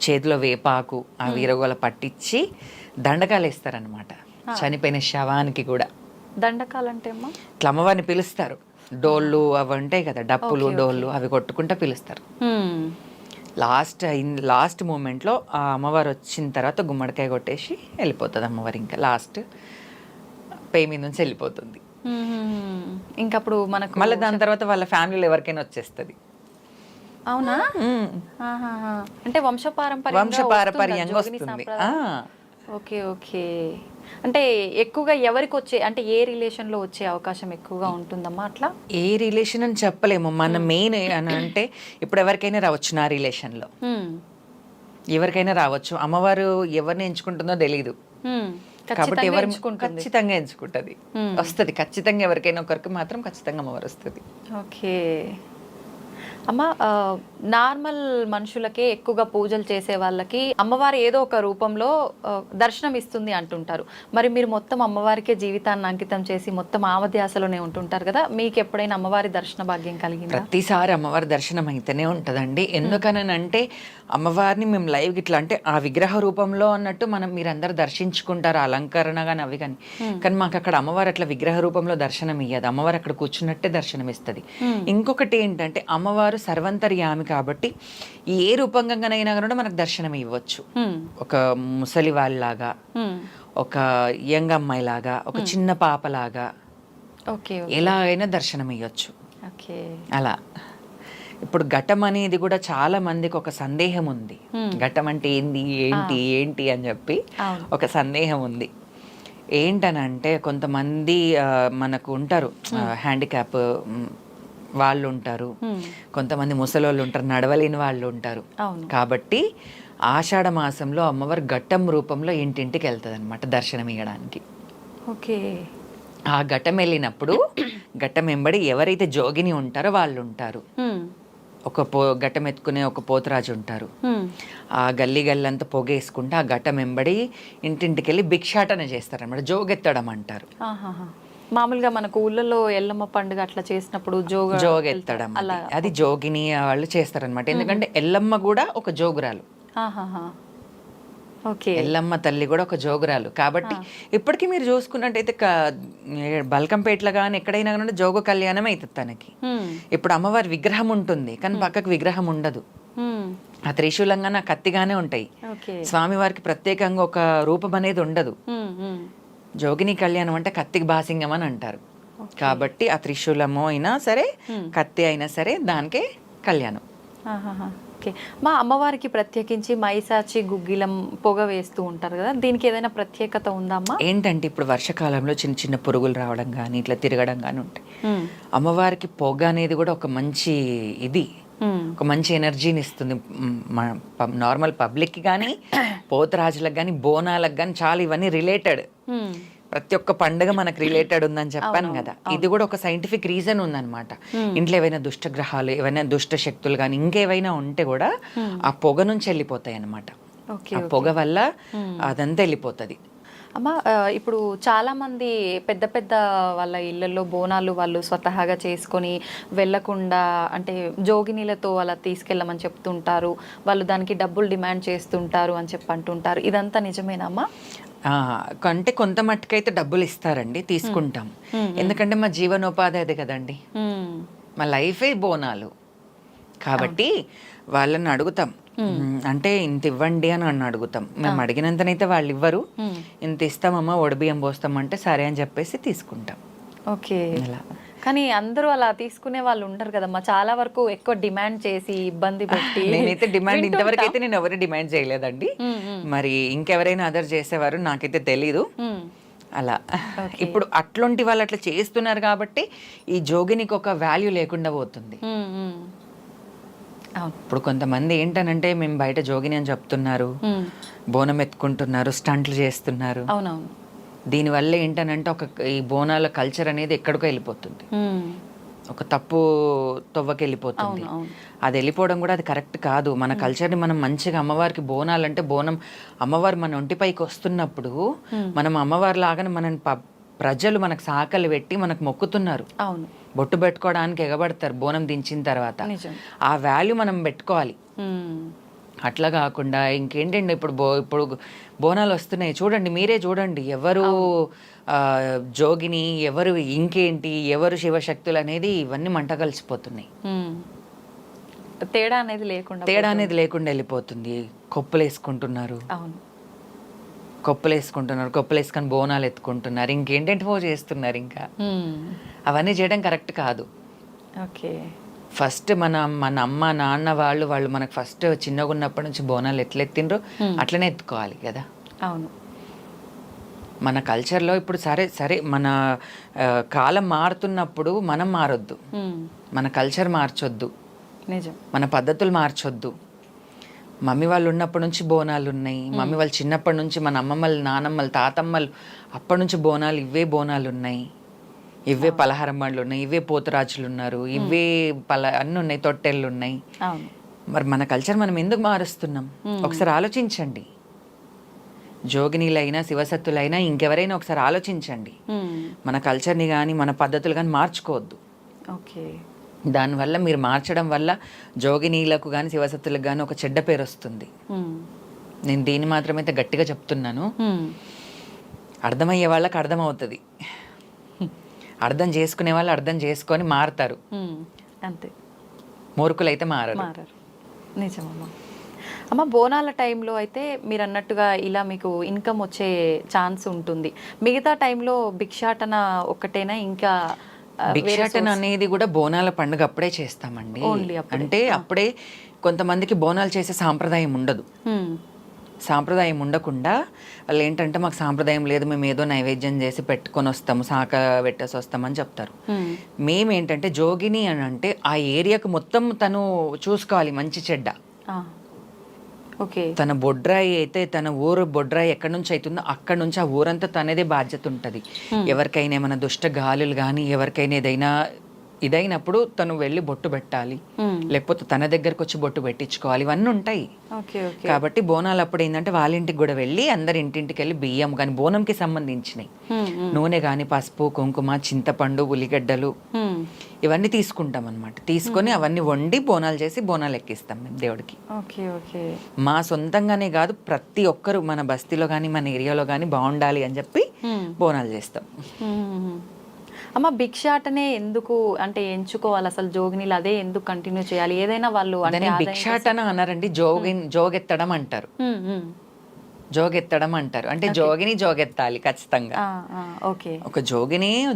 చేతిలో వేపాకు ఆ వీరగోల పట్టించి దండకాలు వేస్తారనమాట చనిపోయిన శవానికి కూడా. దండకాలంటే ఇట్లా అమ్మవారిని పిలుస్తారు, డోళ్ళు అవి ఉంటాయి కదా, డప్పులు డోళ్ళు అవి కొట్టుకుంటా పిలుస్తారు. లాస్ట్ మూమెంట్లో ఆ అమ్మవారు వచ్చిన తర్వాత గుమ్మడికాయ కొట్టేసి వెళ్ళిపోతుంది అమ్మవారు. ఇంకా లాస్ట్ పే మీద నుంచి వెళ్ళిపోతుంది. ఇంకప్పుడు మనకు మళ్ళీ దాని తర్వాత వాళ్ళ ఫ్యామిలీలో ఎవరికైనా వచ్చేస్తుంది. అవునా? అంటే వంశపారంపర్యంగా వస్తుంది. ఓకే. ఓకే, అంటే ఎక్కువగా ఎవరికి వచ్చే, అంటే ఏ రిలేషన్ లో వచ్చే అవకాశం ఎక్కువగా ఉంటుందమ్మా? అట్లా ఏ రిలేషన్ అని చెప్పలేము. మన మెయిన్ అని అంటే ఇప్పుడు ఎవరికైనా రావచ్చు, నా రిలేషన్ లో ఎవరికైనా రావచ్చు. అమ్మవారు ఎవరిని ఎంచుకుంటుందో తెలీదు కాబట్టి ఖచ్చితంగా ఎంచుకుంటది, వస్తుంది ఖచ్చితంగా. ఎవరికైనా ఒకరికి మాత్రం ఖచ్చితంగా అమ్మవారు వస్తుంది. ఓకే అమ్మ, నార్మల్ మనుషులకే ఎక్కువగా పూజలు చేసే వాళ్ళకి అమ్మవారు ఏదో ఒక రూపంలో దర్శనం ఇస్తుంది అంటుంటారు. మరి మీరు మొత్తం అమ్మవారికే జీవితాన్ని అంకితం చేసి మొత్తం ఆమధ్యాసలోనే ఉంటుంటారు కదా, మీకు ఎప్పుడైనా అమ్మవారి దర్శన భాగ్యం కలిగింది? ప్రతిసారి అమ్మవారి దర్శనం అయితేనే ఉంటుందండి. ఎందుకనంటే అమ్మవారిని మేము లైవ్ ఇట్లా అంటే ఆ విగ్రహ రూపంలో అన్నట్టు మీరందరూ దర్శించుకుంటారు అలంకరణ కానీ అవి కానీ, కానీ మాకు అక్కడ అమ్మవారు అట్లా విగ్రహ రూపంలో దర్శనం ఇయ్యదు. అమ్మవారు అక్కడ కూర్చున్నట్టే దర్శనం ఇస్తుంది. ఇంకొకటి ఏంటంటే అమ్మవారు సర్వంతర్యామి కాబట్టి ఏ రూపంగానైనా కూడా మనకు దర్శనం ఇవ్వచ్చు. ఒక ముసలి వాళ్ళలాగా, ఒక యంగ్ అమ్మాయి లాగా, ఒక చిన్న పాపలాగా, ఎలా అయినా దర్శనం ఇవ్వచ్చు అలా. ఇప్పుడు ఘటం అనేది కూడా చాలా మందికి ఒక సందేహం ఉంది. ఘటం అంటే ఏంటి ఏంటి ఏంటి అని చెప్పి ఒక సందేహం ఉంది. ఏంటనంటే కొంతమంది మనకు ఉంటారు హ్యాండిక్యాప్ వాళ్ళు ఉంటారు, కొంతమంది ముసలోళ్ళు ఉంటారు, నడవలేని వాళ్ళు ఉంటారు. కాబట్టి ఆషాఢ మాసంలో అమ్మవారు ఘట్టం రూపంలో ఇంటింటికి వెళ్తుంది అనమాట దర్శనం ఇవ్వడానికి. ఓకే. ఆ ఘట్టం వెళ్ళినప్పుడు ఘట్టం వెంబడి ఎవరైతే జోగిని ఉంటారో వాళ్ళు ఉంటారు. ఒక ఘట్టం ఎత్తుకునే ఒక పోతురాజు ఉంటారు. ఆ గల్లీ గల్లంతా పొగేసుకుంటే ఆ ఘట్టం వెంబడి ఇంటింటికి వెళ్ళి భిక్షాటన చేస్తారు అనమాట, జోగెత్తడం అంటారు. మామూలుగా మనకు ఊళ్ళలో ఎల్లమ్మ పండుగ అట్లా చేసినప్పుడు జోగెత్తడం, అది జోగిని వాళ్ళు చేస్తారనమాట. ఎందుకంటే ఎల్లమ్మ కూడా ఒక జోగురాలు. ఓకే. ఎల్లమ్మ తల్లి కూడా ఒక జోగురాలు కాబట్టి ఇప్పటికీ మీరు చూసుకున్నట్టయితే బల్కంపేటలో కానీ ఎక్కడైనా కానీ జోగు కళ్యాణం అవుతుంది తనకి. ఇప్పుడు అమ్మవారి విగ్రహం ఉంటుంది కానీ పక్కకు విగ్రహం ఉండదు, ఆ త్రిశూలంగా నా కత్తిగానే ఉంటాయి. స్వామివారికి ప్రత్యేకంగా ఒక రూపం అనేది ఉండదు. జోగిని కళ్యాణం అంటే కత్తికి బాసింగం అని అంటారు కాబట్టి ఆ త్రిశూలము అయినా సరే కత్తి అయినా సరే దానికే కళ్యాణం. ఓకే. మా అమ్మవారికి ప్రత్యేకించి మైసాచి గుగ్గిలం పొగ వేస్తూ ఉంటారు కదా, దీనికి ఏదైనా ప్రత్యేకత ఉందమ్మా? ఏంటంటే ఇప్పుడు వర్షాకాలంలో చిన్న చిన్న పురుగులు రావడం కానీ ఇట్లా తిరగడం కానీ ఉంటాయి. అమ్మవారికి పొగ అనేది కూడా ఒక మంచి ఇది, ఒక మంచి ఎనర్జీని ఇస్తుంది. నార్మల్ పబ్లిక్కి కానీ పోతరాజులకు కానీ బోనాలకు కానీ చాలా ఇవన్నీ రిలేటెడ్. ప్రతి ఒక్క పండుగ మనకు రిలేటెడ్ ఉందని చెప్పాను కదా, ఇది కూడా ఒక సైంటిఫిక్ రీజన్ ఉందన్నమాట. ఇంట్లో ఏవైనా దుష్టగ్రహాలు ఏవైనా దుష్ట శక్తులు కానీ ఇంకేవైనా ఉంటే కూడా ఆ పొగ నుంచి వెళ్ళిపోతాయి అన్నమాట. ఆ పొగ వల్ల అదంతా వెళ్ళిపోతుంది. అమ్మ, ఇప్పుడు చాలా మంది పెద్ద పెద్ద వాళ్ళ ఇళ్ళల్లో బోనాలు వాళ్ళు స్వతహాగా చేసుకొని వెళ్ళకుండా, అంటే జోగినీలతో అలా తీసుకెళ్ళమని చెప్తుంటారు, వాళ్ళు దానికి డబ్బులు డిమాండ్ చేస్తుంటారు అని చెప్పి అంటుంటారు. ఇదంతా నిజమేనమ్మా? అంటే కొంత మట్టుకైతే డబ్బులు ఇస్తారండి, తీసుకుంటాం. ఎందుకంటే మా జీవనోపాధి అదే కదండి, మా లైఫే బోనాలు కాబట్టి వాళ్ళని అడుగుతాం. అంటే ఇంత ఇవ్వండి అని అడుగుతాం. మేము అడిగినంతనైతే వాళ్ళు ఇవ్వరు. ఇంత ఇస్తామమ్మా ఒడిబియ్యం పోస్తామంటే సరే అని చెప్పేసి తీసుకుంటాం. ఓకే. కానీ అందరూ అలా తీసుకునే వాళ్ళు ఉంటారు కదమ్మా, చాలా వరకు ఎక్కువ డిమాండ్ చేసి ఇబ్బంది పెట్టి. నేనైతే డిమాండ్ ఇంతవరకు అయితే నేను ఎవరు డిమాండ్ చేయలేదండి. మరి ఇంకెవరైనా అదర్ చేసేవారు నాకైతే తెలీదు. అలా ఇప్పుడు అట్లాంటి వాళ్ళు అట్లా చేస్తున్నారు కాబట్టి ఈ జోగినికి ఒక వాల్యూ లేకుండా పోతుంది. ఇప్పుడు కొంతమంది ఏంటనంటే మేము బయట జోగిని అని చెప్తున్నారు, బోనం ఎత్తుకుంటున్నారు, స్టంట్లు చేస్తున్నారు. దీనివల్ల ఏంటనంటే ఒక ఈ బోనాల కల్చర్ అనేది ఎక్కడికో వెళ్ళిపోతుంది, ఒక తప్పు తొవ్వకి వెళ్ళిపోతుంది. అది వెళ్ళిపోవడం కూడా అది కరెక్ట్ కాదు. మన కల్చర్ని మనం మంచిగా అమ్మవారికి బోనాలంటే బోనం అమ్మవారు మన ఒంటిపైకి వస్తున్నప్పుడు మనం అమ్మవారి లాగానే మన ప్రజలు మనకు సాకలు పెట్టి మనకు మొక్కుతున్నారు. అవును, బొట్టు పెట్టుకోవడానికి ఎగబడతారు బోనం దించిన తర్వాత. ఆ వాల్యూ మనం పెట్టుకోవాలి. అట్లా కాకుండా ఇంకేంటండి ఇప్పుడు బోనాలు వస్తున్నాయి చూడండి, మీరే చూడండి, ఎవరు జోగిని ఎవరు ఇంకేంటి ఎవరు శివశక్తులు అనేది ఇవన్నీ మంట కలిసిపోతున్నాయి. తేడా అనేది లేకుండా వెళ్ళిపోతుంది. కొప్పులు వేసుకుంటున్నారు, కొప్పులు వేసుకొని బోనాలు ఎత్తుకుంటున్నారు, ఇంకేంటేంటివో చేస్తున్నారు. ఇంకా అవన్నీ చేయడం కరెక్ట్ కాదు. ఓకే. ఫస్ట్ మన అమ్మ నాన్న వాళ్ళు మనకు ఫస్ట్ చిన్నగా ఉన్నప్పటి నుంచి బోనాలు ఎట్లా ఎత్తిండ్రో అట్లనే ఎత్తుకోవాలి కదా. అవును. మన కల్చర్లో ఇప్పుడు సరే మన కాలం మారుతున్నప్పుడు మనం మారొద్దు, మన కల్చర్ మార్చొద్దు, మన పద్ధతులు మార్చొద్దు. మమ్మీ వాళ్ళు ఉన్నప్పటి నుంచి బోనాలు ఉన్నాయి, మమ్మీ వాళ్ళు చిన్నప్పటి నుంచి మన అమ్మమ్మలు నానమ్మలు తాతమ్మలు అప్పటి నుంచి ఇవే బోనాలు ఉన్నాయి, ఇవే పలహారం బండ్లు ఉన్నాయి, ఇవే పోతురాజులు ఉన్నారు, ఇవే అన్నీ ఉన్నాయి, తొట్టెళ్ళు ఉన్నాయి. మరి మన కల్చర్ మనం ఎందుకు మారుస్తున్నాం ఒకసారి ఆలోచించండి. జోగినీలైనా శివసత్తులైనా ఇంకెవరైనా ఒకసారి ఆలోచించండి. మన కల్చర్ని కానీ మన పద్ధతులు కానీ మార్చుకోవద్దు. ఓకే. దానివల్ల మీరు మార్చడం వల్ల జోగినీలకు కానీ శివసత్తులకు కానీ ఒక చెడ్డ పేరు వస్తుంది. నేను దీన్ని మాత్రమైతే గట్టిగా చెప్తున్నాను. అర్థమయ్యే వాళ్ళకి అర్థమవుతుంది, అర్థం చేసుకునే వాళ్ళు అర్థం చేసుకొని మారుతారు, అంతే. మూర్ఖులైతే మారరు. నిజమమ్మా. అమ్మ, బోనాల టైంలో అయితే మీరు అన్నట్టుగా ఇలా మీకు ఇన్కమ్ వచ్చే ఛాన్స్ ఉంటుంది. మిగతా టైంలో భిక్షాటన ఒక్కటేనా? ఇంకా భిక్షాటన అనేది కూడా బోనాల పండుగ అప్పుడే చేస్తామండి. అంటే అప్పుడే కొంతమందికి బోనాలు చేసే సాంప్రదాయం ఉండదు. సాంప్రదాయం ఉండకుండా వాళ్ళు ఏంటంటే మాకు సాంప్రదాయం లేదు, మేము ఏదో నైవేద్యం చేసి పెట్టుకొని వస్తాము, సాక పెట్టేసి వస్తామని చెప్తారు. మేమేంటంటే జోగిని అని అంటే ఆ ఏరియాకు మొత్తం తను చూసుకోవాలి, మంచి చెడ్డ. తన బొడ్రాయి అయితే తన ఊరు బొడ్రాయి ఎక్కడి నుంచి అవుతుందో అక్కడ నుంచి ఆ ఊరంతా తనదే బాధ్యత ఉంటుంది. ఎవరికైనా ఏమైనా దుష్ట గాలులు కానీ ఎవరికైనా ఏదైనా ఇదైనప్పుడు తను వెళ్ళి బొట్టు పెట్టాలి, లేకపోతే తన దగ్గరకు వచ్చి బొట్టు పెట్టించుకోవాలి, ఇవన్నీ ఉంటాయి. కాబట్టి బోనాలు అప్పుడు ఏంటంటే వాళ్ళ ఇంటికి కూడా వెళ్ళి అందరి ఇంటింటికి వెళ్ళి బియ్యం కానీ బోనంకి సంబంధించినవి, నూనె కానీ, పసుపు కుంకుమ, చింతపండు, ఉల్లిగడ్డలు ఇవన్నీ తీసుకుంటాం అనమాట. తీసుకొని అవన్నీ వండి బోనాలు చేసి బోనాలు ఎక్కిస్తాం మేము దేవుడికి. Okay okay. మా సొంతంగానే కాదు, ప్రతి ఒక్కరు మన బస్తీలో కానీ మన ఏరియాలో కానీ బాగుండాలి అని చెప్పి బోనాలు చేస్తాం. అమ్మ భిక్షాటనే ఎందుకు అంటే ఎంచుకోవాలి అసలు జోగినీలు, అదే ఎందుకు కంటిన్యూ చేయాలి? ఏదైనా వాళ్ళు భిక్షాటన అన్నారండి, జోగెత్తడం అంటారు. జోగెత్తడం అంటారు అంటే జోగెత్తాలి ఖచ్చితంగా. ఒక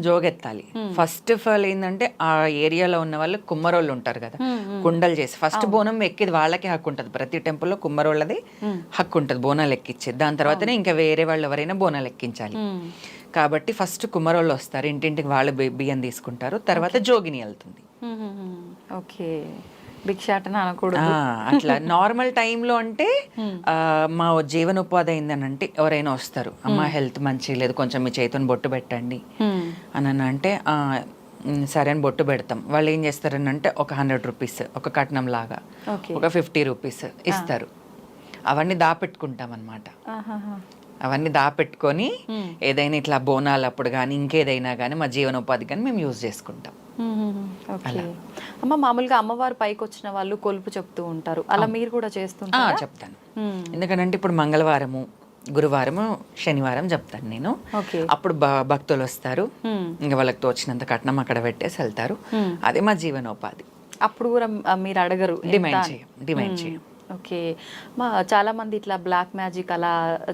జోగెత్తాలి. ఫస్ట్ ఆఫ్ ఆల్ ఏంటంటే ఆ ఏరియాలో ఉన్న వాళ్ళు కుమ్మరోళ్ళు ఉంటారు కదా, కుండలు చేసి ఫస్ట్ బోనం ఎక్కేది వాళ్ళకే హక్కు ఉంటుంది. ప్రతి టెంపుల్లో కుమ్మరోళ్ళది హక్కు ఉంటుంది బోనాలు ఎక్కించేది. దాని తర్వాతనే ఇంకా వేరే వాళ్ళు ఎవరైనా బోనాలు ఎక్కించాలి. కాబట్టి ఫస్ట్ కుమ్మరోళ్ళు వస్తారు, ఇంటింటికి వాళ్ళు బియ్యం తీసుకుంటారు, తర్వాత జోగిని వెళ్తుంది. ఓకే, భిక్షాటన అనకూడదు అట్లా. నార్మల్ టైంలో అంటే మా జీవనోపాధి అయిందని అంటే ఎవరైనా వస్తారు, అమ్మ హెల్త్ మంచి లేదు, కొంచెం మీ చేతిని బొట్టు పెట్టండి అని అంటే సరే అని బొట్టు పెడతాం. వాళ్ళు ఏం చేస్తారని అంటే ఒక 100 రూపీస్ ఒక కట్నం లాగా, ఒక 50 రూపీస్ ఇస్తారు. అవన్నీ దాపెట్టుకుంటాం అన్నమాట. అవన్నీ దాపెట్టుకొని ఏదైనా ఇట్లా బోనాలు అప్పుడు కానీ ఇంకేదైనా కానీ మా జీవనోపాధి కానీ మేము యూజ్ చేసుకుంటాం. అమ్మ మామూలుగా అమ్మవారు పైకి వచ్చిన వాళ్ళు కొలుపు చెప్తూ ఉంటారు, అలా మీరు కూడా చేస్తుంటారా? చెప్తాను. ఎందుకంటే ఇప్పుడు మంగళవారము, గురువారము, శనివారం చెప్తాను నేను. అప్పుడు భక్తులు వస్తారు, ఇంకా వాళ్ళకి తోచినంత కట్నం అక్కడ పెట్టేసి వెళ్తారు. అదే మా జీవనోపాధి. అప్పుడు కూడా మీరు అడగరు, డిమాండ్ చేయం. ఓకే. చాలా మంది ఇట్లా బ్లాక్ మ్యాజిక్ అలా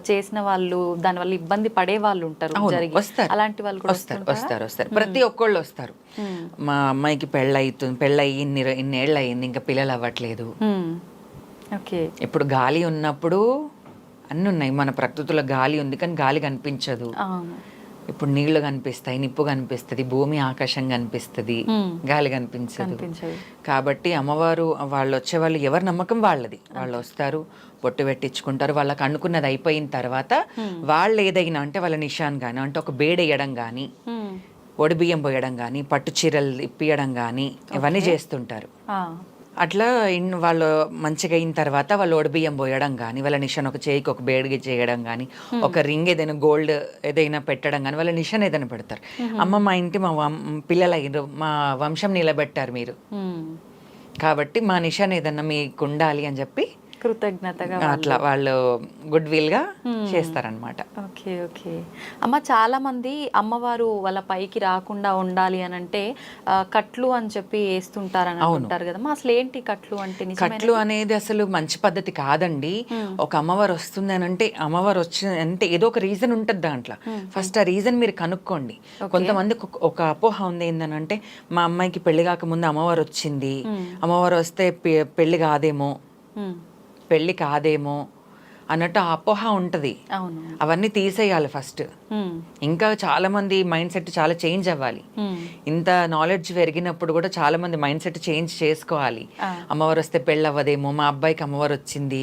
చేసిన వాళ్ళు దానివల్ల ఇబ్బంది పడే వాళ్ళు ఉంటారు, అలాంటి వాళ్ళు కూడా వస్తారు. ప్రతి ఒక్కళ్ళు వస్తారు. మా అమ్మాయికి పెళ్ళయి ఇన్నేళ్ళు అయింది, ఇంకా పిల్లలు అవ్వట్లేదు. ఇప్పుడు గాలి ఉన్నప్పుడు అన్నీ ఉన్నాయి, మన ప్రకృతిలో గాలి ఉంది కానీ గాలి కనిపించదు. ఇప్పుడు నీళ్లు కనిపిస్తాయి, నిప్పు కనిపిస్తుంది, భూమి ఆకాశం కనిపిస్తుంది, గాలి కనిపించదు. కాబట్టి అమ్మవారు వాళ్ళు వచ్చేవాళ్ళు ఎవరి నమ్మకం వాళ్ళది. వాళ్ళు వస్తారు, బొట్టు పెట్టించుకుంటారు. వాళ్ళకి అనుకున్నది అయిపోయిన తర్వాత వాళ్ళు ఏదైనా అంటే వాళ్ళ నిషాన్ కానీ అంటే ఒక బేడేయడం కానీ, ఒడిబియ్యం పోయడం కానీ, పట్టు చీరలు ఇప్పియడం కానీ ఇవన్నీ చేస్తుంటారు. అట్లా వాళ్ళు మంచిగా అయిన తర్వాత వాళ్ళు ఒడిబియ్యం పోయడం కానీ, వాళ్ళ నిషాన్ ఒక చేయికి ఒక బేడిగి చేయడం కానీ, ఒక రింగ్ ఏదైనా గోల్డ్ ఏదైనా పెట్టడం కానీ, వాళ్ళ నిషాన్ ఏదైనా పెడతారు. అమ్మ మా ఇంటి మా పిల్లలు అయ్యారు, మా వంశం నిలబెట్టారు మీరు, కాబట్టి మా నిషాన్ ఏదన్నా మీకు ఉండాలి అని చెప్పి కృతజ్ఞతగా అట్లా వాళ్ళు గుడ్ విల్ గా చేస్తారనమాట. Okay okay. అమ్మ చాలా మంది అమ్మవారు వాళ్ళ పైకి రాకుండా ఉండాలి అని అంటే కట్లు అని చెప్పి వేస్తుంటారని అంటారు కదా, అసలు ఏంటి కట్లు అంటే? కట్లు అనేది అసలు మంచి పద్ధతి కాదండి. ఒక అమ్మవారు వస్తుంది అని అంటే అమ్మవారు వచ్చింది అంటే ఏదో ఒక రీజన్ ఉంటుంది దాంట్లో. ఫస్ట్ ఆ రీజన్ మీరు కనుక్కోండి. కొంతమంది ఒక అపోహ ఉంది ఏంటంటే మా అమ్మాయికి పెళ్లి కాకముందు అమ్మవారు వచ్చింది, అమ్మవారు వస్తే పెళ్లి కాదేమో అన్నట్టు ఆ అపోహ ఉంటుంది. అవన్నీ తీసేయాలి ఫస్ట్. ఇంకా చాలా మంది మైండ్ సెట్ చాలా చేంజ్ అవ్వాలి. ఇంత నాలెడ్జ్ పెరిగినప్పుడు కూడా చాలా మంది మైండ్ సెట్ చేంజ్ చేసుకోవాలి. అమ్మవారు వస్తే పెళ్ళి అవ్వదేమో, మా అబ్బాయికి అమ్మవారు వచ్చింది,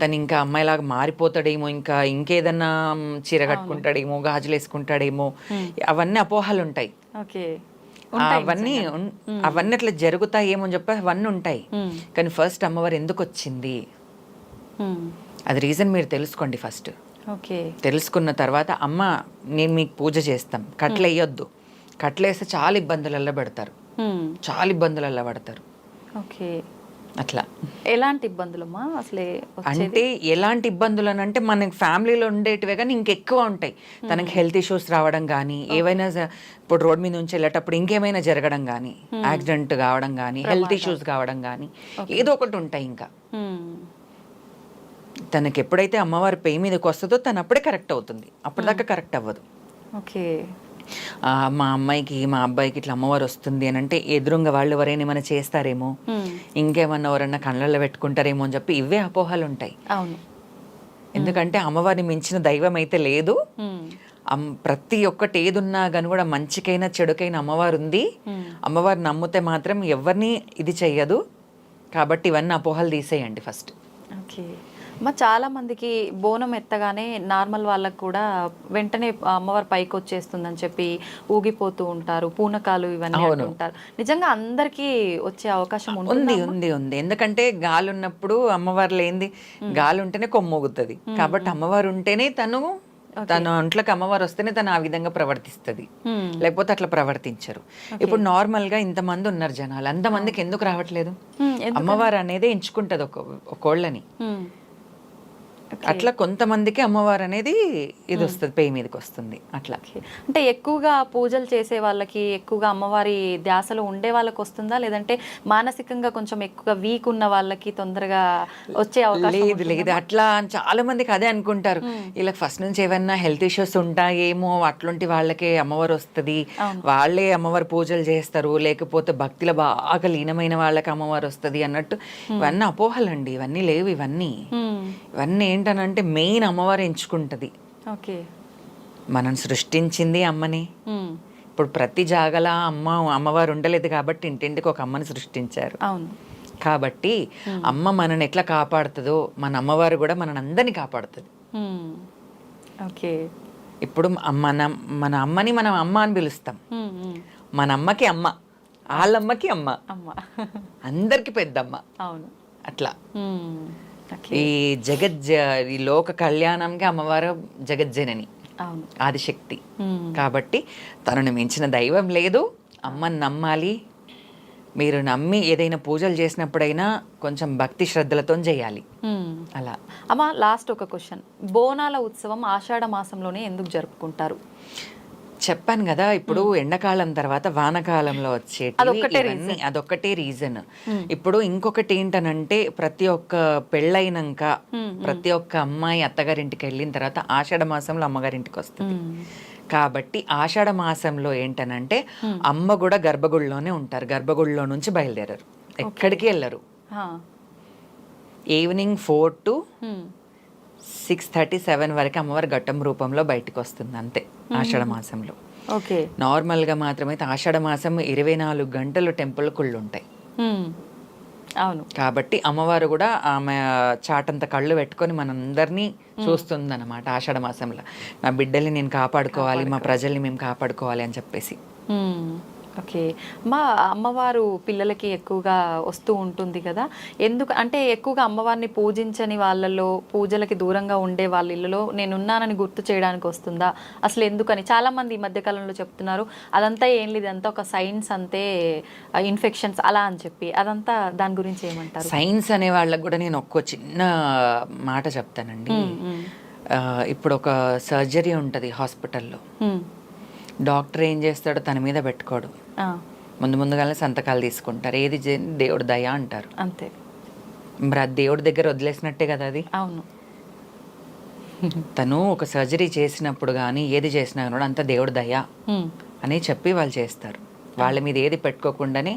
తను ఇంకా అమ్మాయిలాగా మారిపోతాడేమో, ఇంకా ఇంకేదన్నా చీర కట్టుకుంటాడేమో, గాజులు వేసుకుంటాడేమో, అవన్నీ అపోహలు ఉంటాయి. అవన్నీ అట్లా జరుగుతాయేమో అని చెప్పి అవన్నీ ఉంటాయి. కానీ ఫస్ట్ అమ్మవారు ఎందుకు వచ్చింది అది రీజన్ మీరు తెలుసుకోండి ఫస్ట్. తెలుసుకున్న తర్వాత అమ్మ నేను మీకు పూజ చేస్తాం, కట్లు వేయొద్దు, కట్లు వేస్తే చాలా ఇబ్బందులలో పడతారు. అట్లా ఎలాంటి ఇబ్బందులమ్మా అసలే అంటే ఎలాంటి ఇబ్బందులు అని అంటే మన ఫ్యామిలీలో ఉండేటివే కానీ ఇంకెక్కువ ఉంటాయి. తనకి హెల్త్ ఇష్యూస్ రావడం కానీ, ఏవైనా ఇప్పుడు రోడ్ మీద నుంచి వెళ్ళేటప్పుడు ఇంకేమైనా జరగడం కానీ, యాక్సిడెంట్ కావడం కానీ, హెల్త్ ఇష్యూస్ కావడం కానీ ఏదో ఒకటి ఉంటాయి. ఇంకా తనకి ఎప్పుడైతే అమ్మవారి పేరు మీదకి వస్తుందో తను అప్పుడే కరెక్ట్ అవుతుంది, అప్పటిదాకా కరెక్ట్ అవ్వదు. మా అమ్మాయికి మా అబ్బాయికి ఇట్లా అమ్మవారు వస్తుంది అని అంటే ఎదురుగా వాళ్ళు ఎవరైనా ఏమైనా చేస్తారేమో, ఇంకేమన్నా ఎవరన్నా కళ్ళల్లో పెట్టుకుంటారేమో అని చెప్పి ఇవే అపోహలు ఉంటాయి. ఎందుకంటే అమ్మవారిని మించిన దైవం అయితే లేదు. ప్రతి ఒక్కటి ఏదున్నా కానీ కూడా మంచికైనా చెడుకైనా అమ్మవారు ఉంది. అమ్మవారు నమ్మితే మాత్రం ఎవరిని ఇది చెయ్యదు. కాబట్టి ఇవన్నీ అపోహలు తీసేయండి ఫస్ట్. చాలా మందికి బోనం ఎత్తగానే నార్మల్ వాళ్ళకు కూడా వెంటనే అమ్మవారి పైకి వచ్చేస్తుందని చెప్పి ఊగిపోతూ ఉంటారు, పూనకాలు ఇవన్నీ ఉంటారు. నిజంగా అందరికీ వచ్చే అవకాశం ఉంది. ఎందుకంటే గాలి ఉన్నప్పుడు అమ్మవారు లేనిది, గాలి ఉంటేనే కొమ్మోగుతుంది. కాబట్టి అమ్మవారు ఉంటేనే తను తన ఒంట్లోకి అమ్మవారు వస్తేనే తను ఆ విధంగా ప్రవర్తిస్తుంది, లేకపోతే అట్లా ప్రవర్తించరు. ఇప్పుడు నార్మల్ గా ఇంతమంది ఉన్నారు జనాలు, అంతమందికి ఎందుకు రావట్లేదు? అమ్మవారు అనేది ఎంచుకుంటది ఒకోళ్ళని. అట్లా కొంతమందికి అమ్మవారు అనేది ఇది వస్తుంది, పేయి మీదకి వస్తుంది అట్లా. అంటే ఎక్కువగా పూజలు చేసే వాళ్ళకి, ఎక్కువగా అమ్మవారి ధ్యాసలో ఉండే వాళ్ళకి వస్తుందా, లేదంటే మానసికంగా కొంచెం ఎక్కువగా వీక్ ఉన్న వాళ్ళకి తొందరగా వచ్చే అవకాశం? లేదు అట్లా చాలా మందికి అదే అనుకుంటారు, ఇలా ఫస్ట్ నుంచి ఏమన్నా హెల్త్ ఇష్యూస్ ఉంటాయేమో అట్లాంటి వాళ్ళకే అమ్మవారు వస్తుంది, వాళ్ళే అమ్మవారు పూజలు చేస్తారు, లేకపోతే భక్తిలో బాగా లీనమైన వాళ్ళకి అమ్మవారు వస్తుంది అన్నట్టు. ఇవన్నీ అపోహలండి, ఇవన్నీ లేవు. ఇవన్నీ ఏంటనంటే మెయిన్ అమ్మవారు ఎంచుకుంటది. ఓకే, మనం సృష్టించింది అమ్మని. ఇప్పుడు ప్రతి జాగలా అమ్మవారు ఉండలేదు కాబట్టి ఇంటింటికి ఒక అమ్మని సృష్టించారు. అవును, కాబట్టి అమ్మ మనని ఎట్లా కాపాడుతుందో మన అమ్మవారు కూడా మన అందరినీ కాపాడుతుంది. ఓకే, ఇప్పుడు మన అమ్మని మనం అమ్మ అని పిలుస్తాం, మన అమ్మకి అమ్మ, వాళ్ళమ్మకి అమ్మ, అందరికి పెద్దమ్మ. అవును, అట్లా ఈ ఈ లోక కళ్యాణంకి అమ్మవారు జగజ్జనని, ఆదిశక్తి. కాబట్టి తనను మించిన దైవం లేదు. అమ్మని నమ్మాలి. మీరు నమ్మి ఏదైనా పూజలు చేసినప్పుడైనా కొంచెం భక్తి శ్రద్ధలతో చేయాలి. అలా. అమ్మ, లాస్ట్ ఒక క్వశ్చన్, బోనాల ఉత్సవం ఆషాఢ మాసంలోనే ఎందుకు జరుపుకుంటారు? చెప్పాను కదా, ఇప్పుడు ఎండాకాలం తర్వాత వానకాలంలో వచ్చేటి అదొక్కటే రీజన్. ఇప్పుడు ఇంకొకటి ఏంటనంటే, ప్రతి ఒక్క పెళ్ళైనాక ప్రతి ఒక్క అమ్మాయి అత్తగారింటికి వెళ్ళిన తర్వాత ఆషాఢ మాసంలో అమ్మగారింటికి వస్తుంది. కాబట్టి ఆషాఢ మాసంలో ఏంటనంటే అమ్మ కూడా గర్భగుడిలోనే ఉంటారు, గర్భగుడిలో నుంచి బయలుదేరరు, ఎక్కడికి వెళ్ళరు. ఈవినింగ్ 4 to 6:37 వరకు అమ్మవారి ఘట్టం రూపంలో బయటకు వస్తుంది, అంతే ఆషాఢ మాసంలో. ఓకే, నార్మల్గా మాత్రమైతే ఆషాఢ మాసం 24 గంటలు టెంపుల్ కుళ్ళు ఉంటాయి. అవును, కాబట్టి అమ్మవారు కూడా ఆమె చాటంత కళ్ళు పెట్టుకొని మనందరినీ చూస్తుంది అనమాట ఆషాఢ మాసంలో. నా బిడ్డల్ని నేను కాపాడుకోవాలి, మా ప్రజల్ని మేము కాపాడుకోవాలి అని చెప్పేసి. ఓకే, మా అమ్మవారు పిల్లలకి ఎక్కువగా వస్తూ ఉంటుంది కదా, ఎందుకు అంటే ఎక్కువగా అమ్మవారిని పూజించని వాళ్ళలో, పూజలకి దూరంగా ఉండే వాళ్ళ ఇళ్ళలో నేనున్నానని గుర్తు చేయడానికి వస్తుందా అసలు? ఎందుకని చాలామంది ఈ మధ్యకాలంలో చెప్తున్నారు అదంతా ఏం లేదు, అంతా ఒక సైన్స్, అంతే ఇన్ఫెక్షన్స్ అలా అని చెప్పి. అదంతా దాని గురించి ఏమంటారు? సైన్స్ అనే వాళ్ళకి కూడా నేను ఒక్క చిన్న మాట చెప్తానండి. ఇప్పుడు ఒక సర్జరీ ఉంటుంది హాస్పిటల్లో, డాక్టర్ ఏం చేస్తాడో తన మీద పెట్టుకోడు, ముందుగానే సంతకాలు తీసుకుంటారు. ఏది దేవుడి దయ అంటారు, అంతే. మరి అది దేవుడి దగ్గర వదిలేసినట్టే కదా అది. అవును, తను ఒక సర్జరీ చేసినప్పుడు కానీ ఏది చేసినా కూడా అంత దేవుడి దయ అని చెప్పి వాళ్ళు చేస్తారు. వాళ్ళ మీద ఏది పెట్టుకోకుండానే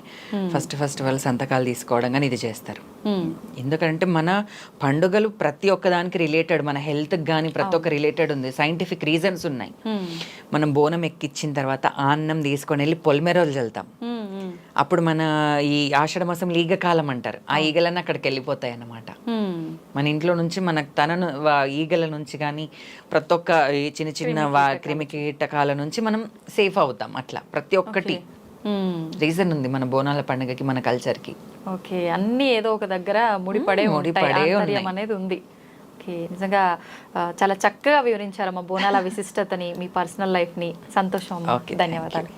ఫస్ట్ వాళ్ళు సంతకాలు తీసుకోవడం కానీ ఇది చేస్తారు. ఎందుకంటే మన పండుగలు ప్రతి ఒక్కదానికి రిలేటెడ్, మన హెల్త్కి కానీ ప్రతి ఒక్క రిలేటెడ్ ఉంది, సైంటిఫిక్ రీజన్స్ ఉన్నాయి. మనం బోనం ఎక్కించిన తర్వాత అన్నం తీసుకొని వెళ్ళి పొలిమేరలు చల్లుతాం. అప్పుడు మన ఈ ఆషాఢ మాసం ఈగ కాలం అంటారు, ఆ ఈగలన్నీ అక్కడికి వెళ్ళిపోతాయి అన్నమాట. మన ఇంట్లో నుంచి మనకు ఈగల నుంచి కానీ ప్రతి ఒక్క చిన్న చిన్న క్రిమి కీటకాల నుంచి మనం సేఫ్ అవుతాం. అట్లా ప్రతి ఒక్కటి రీజన్ ఉంది మన బోనాల పండుగకి, మన కల్చర్కి. ఓకే, అన్ని ఏదో ఒక దగ్గర ముడిపడే అనేది ఉంది. ఓకే, నిజంగా చాలా చక్కగా వివరించారు మా బోనాల విశిష్టతని, మీ పర్సనల్ లైఫ్ని. సంతోషం, ధన్యవాదాలు.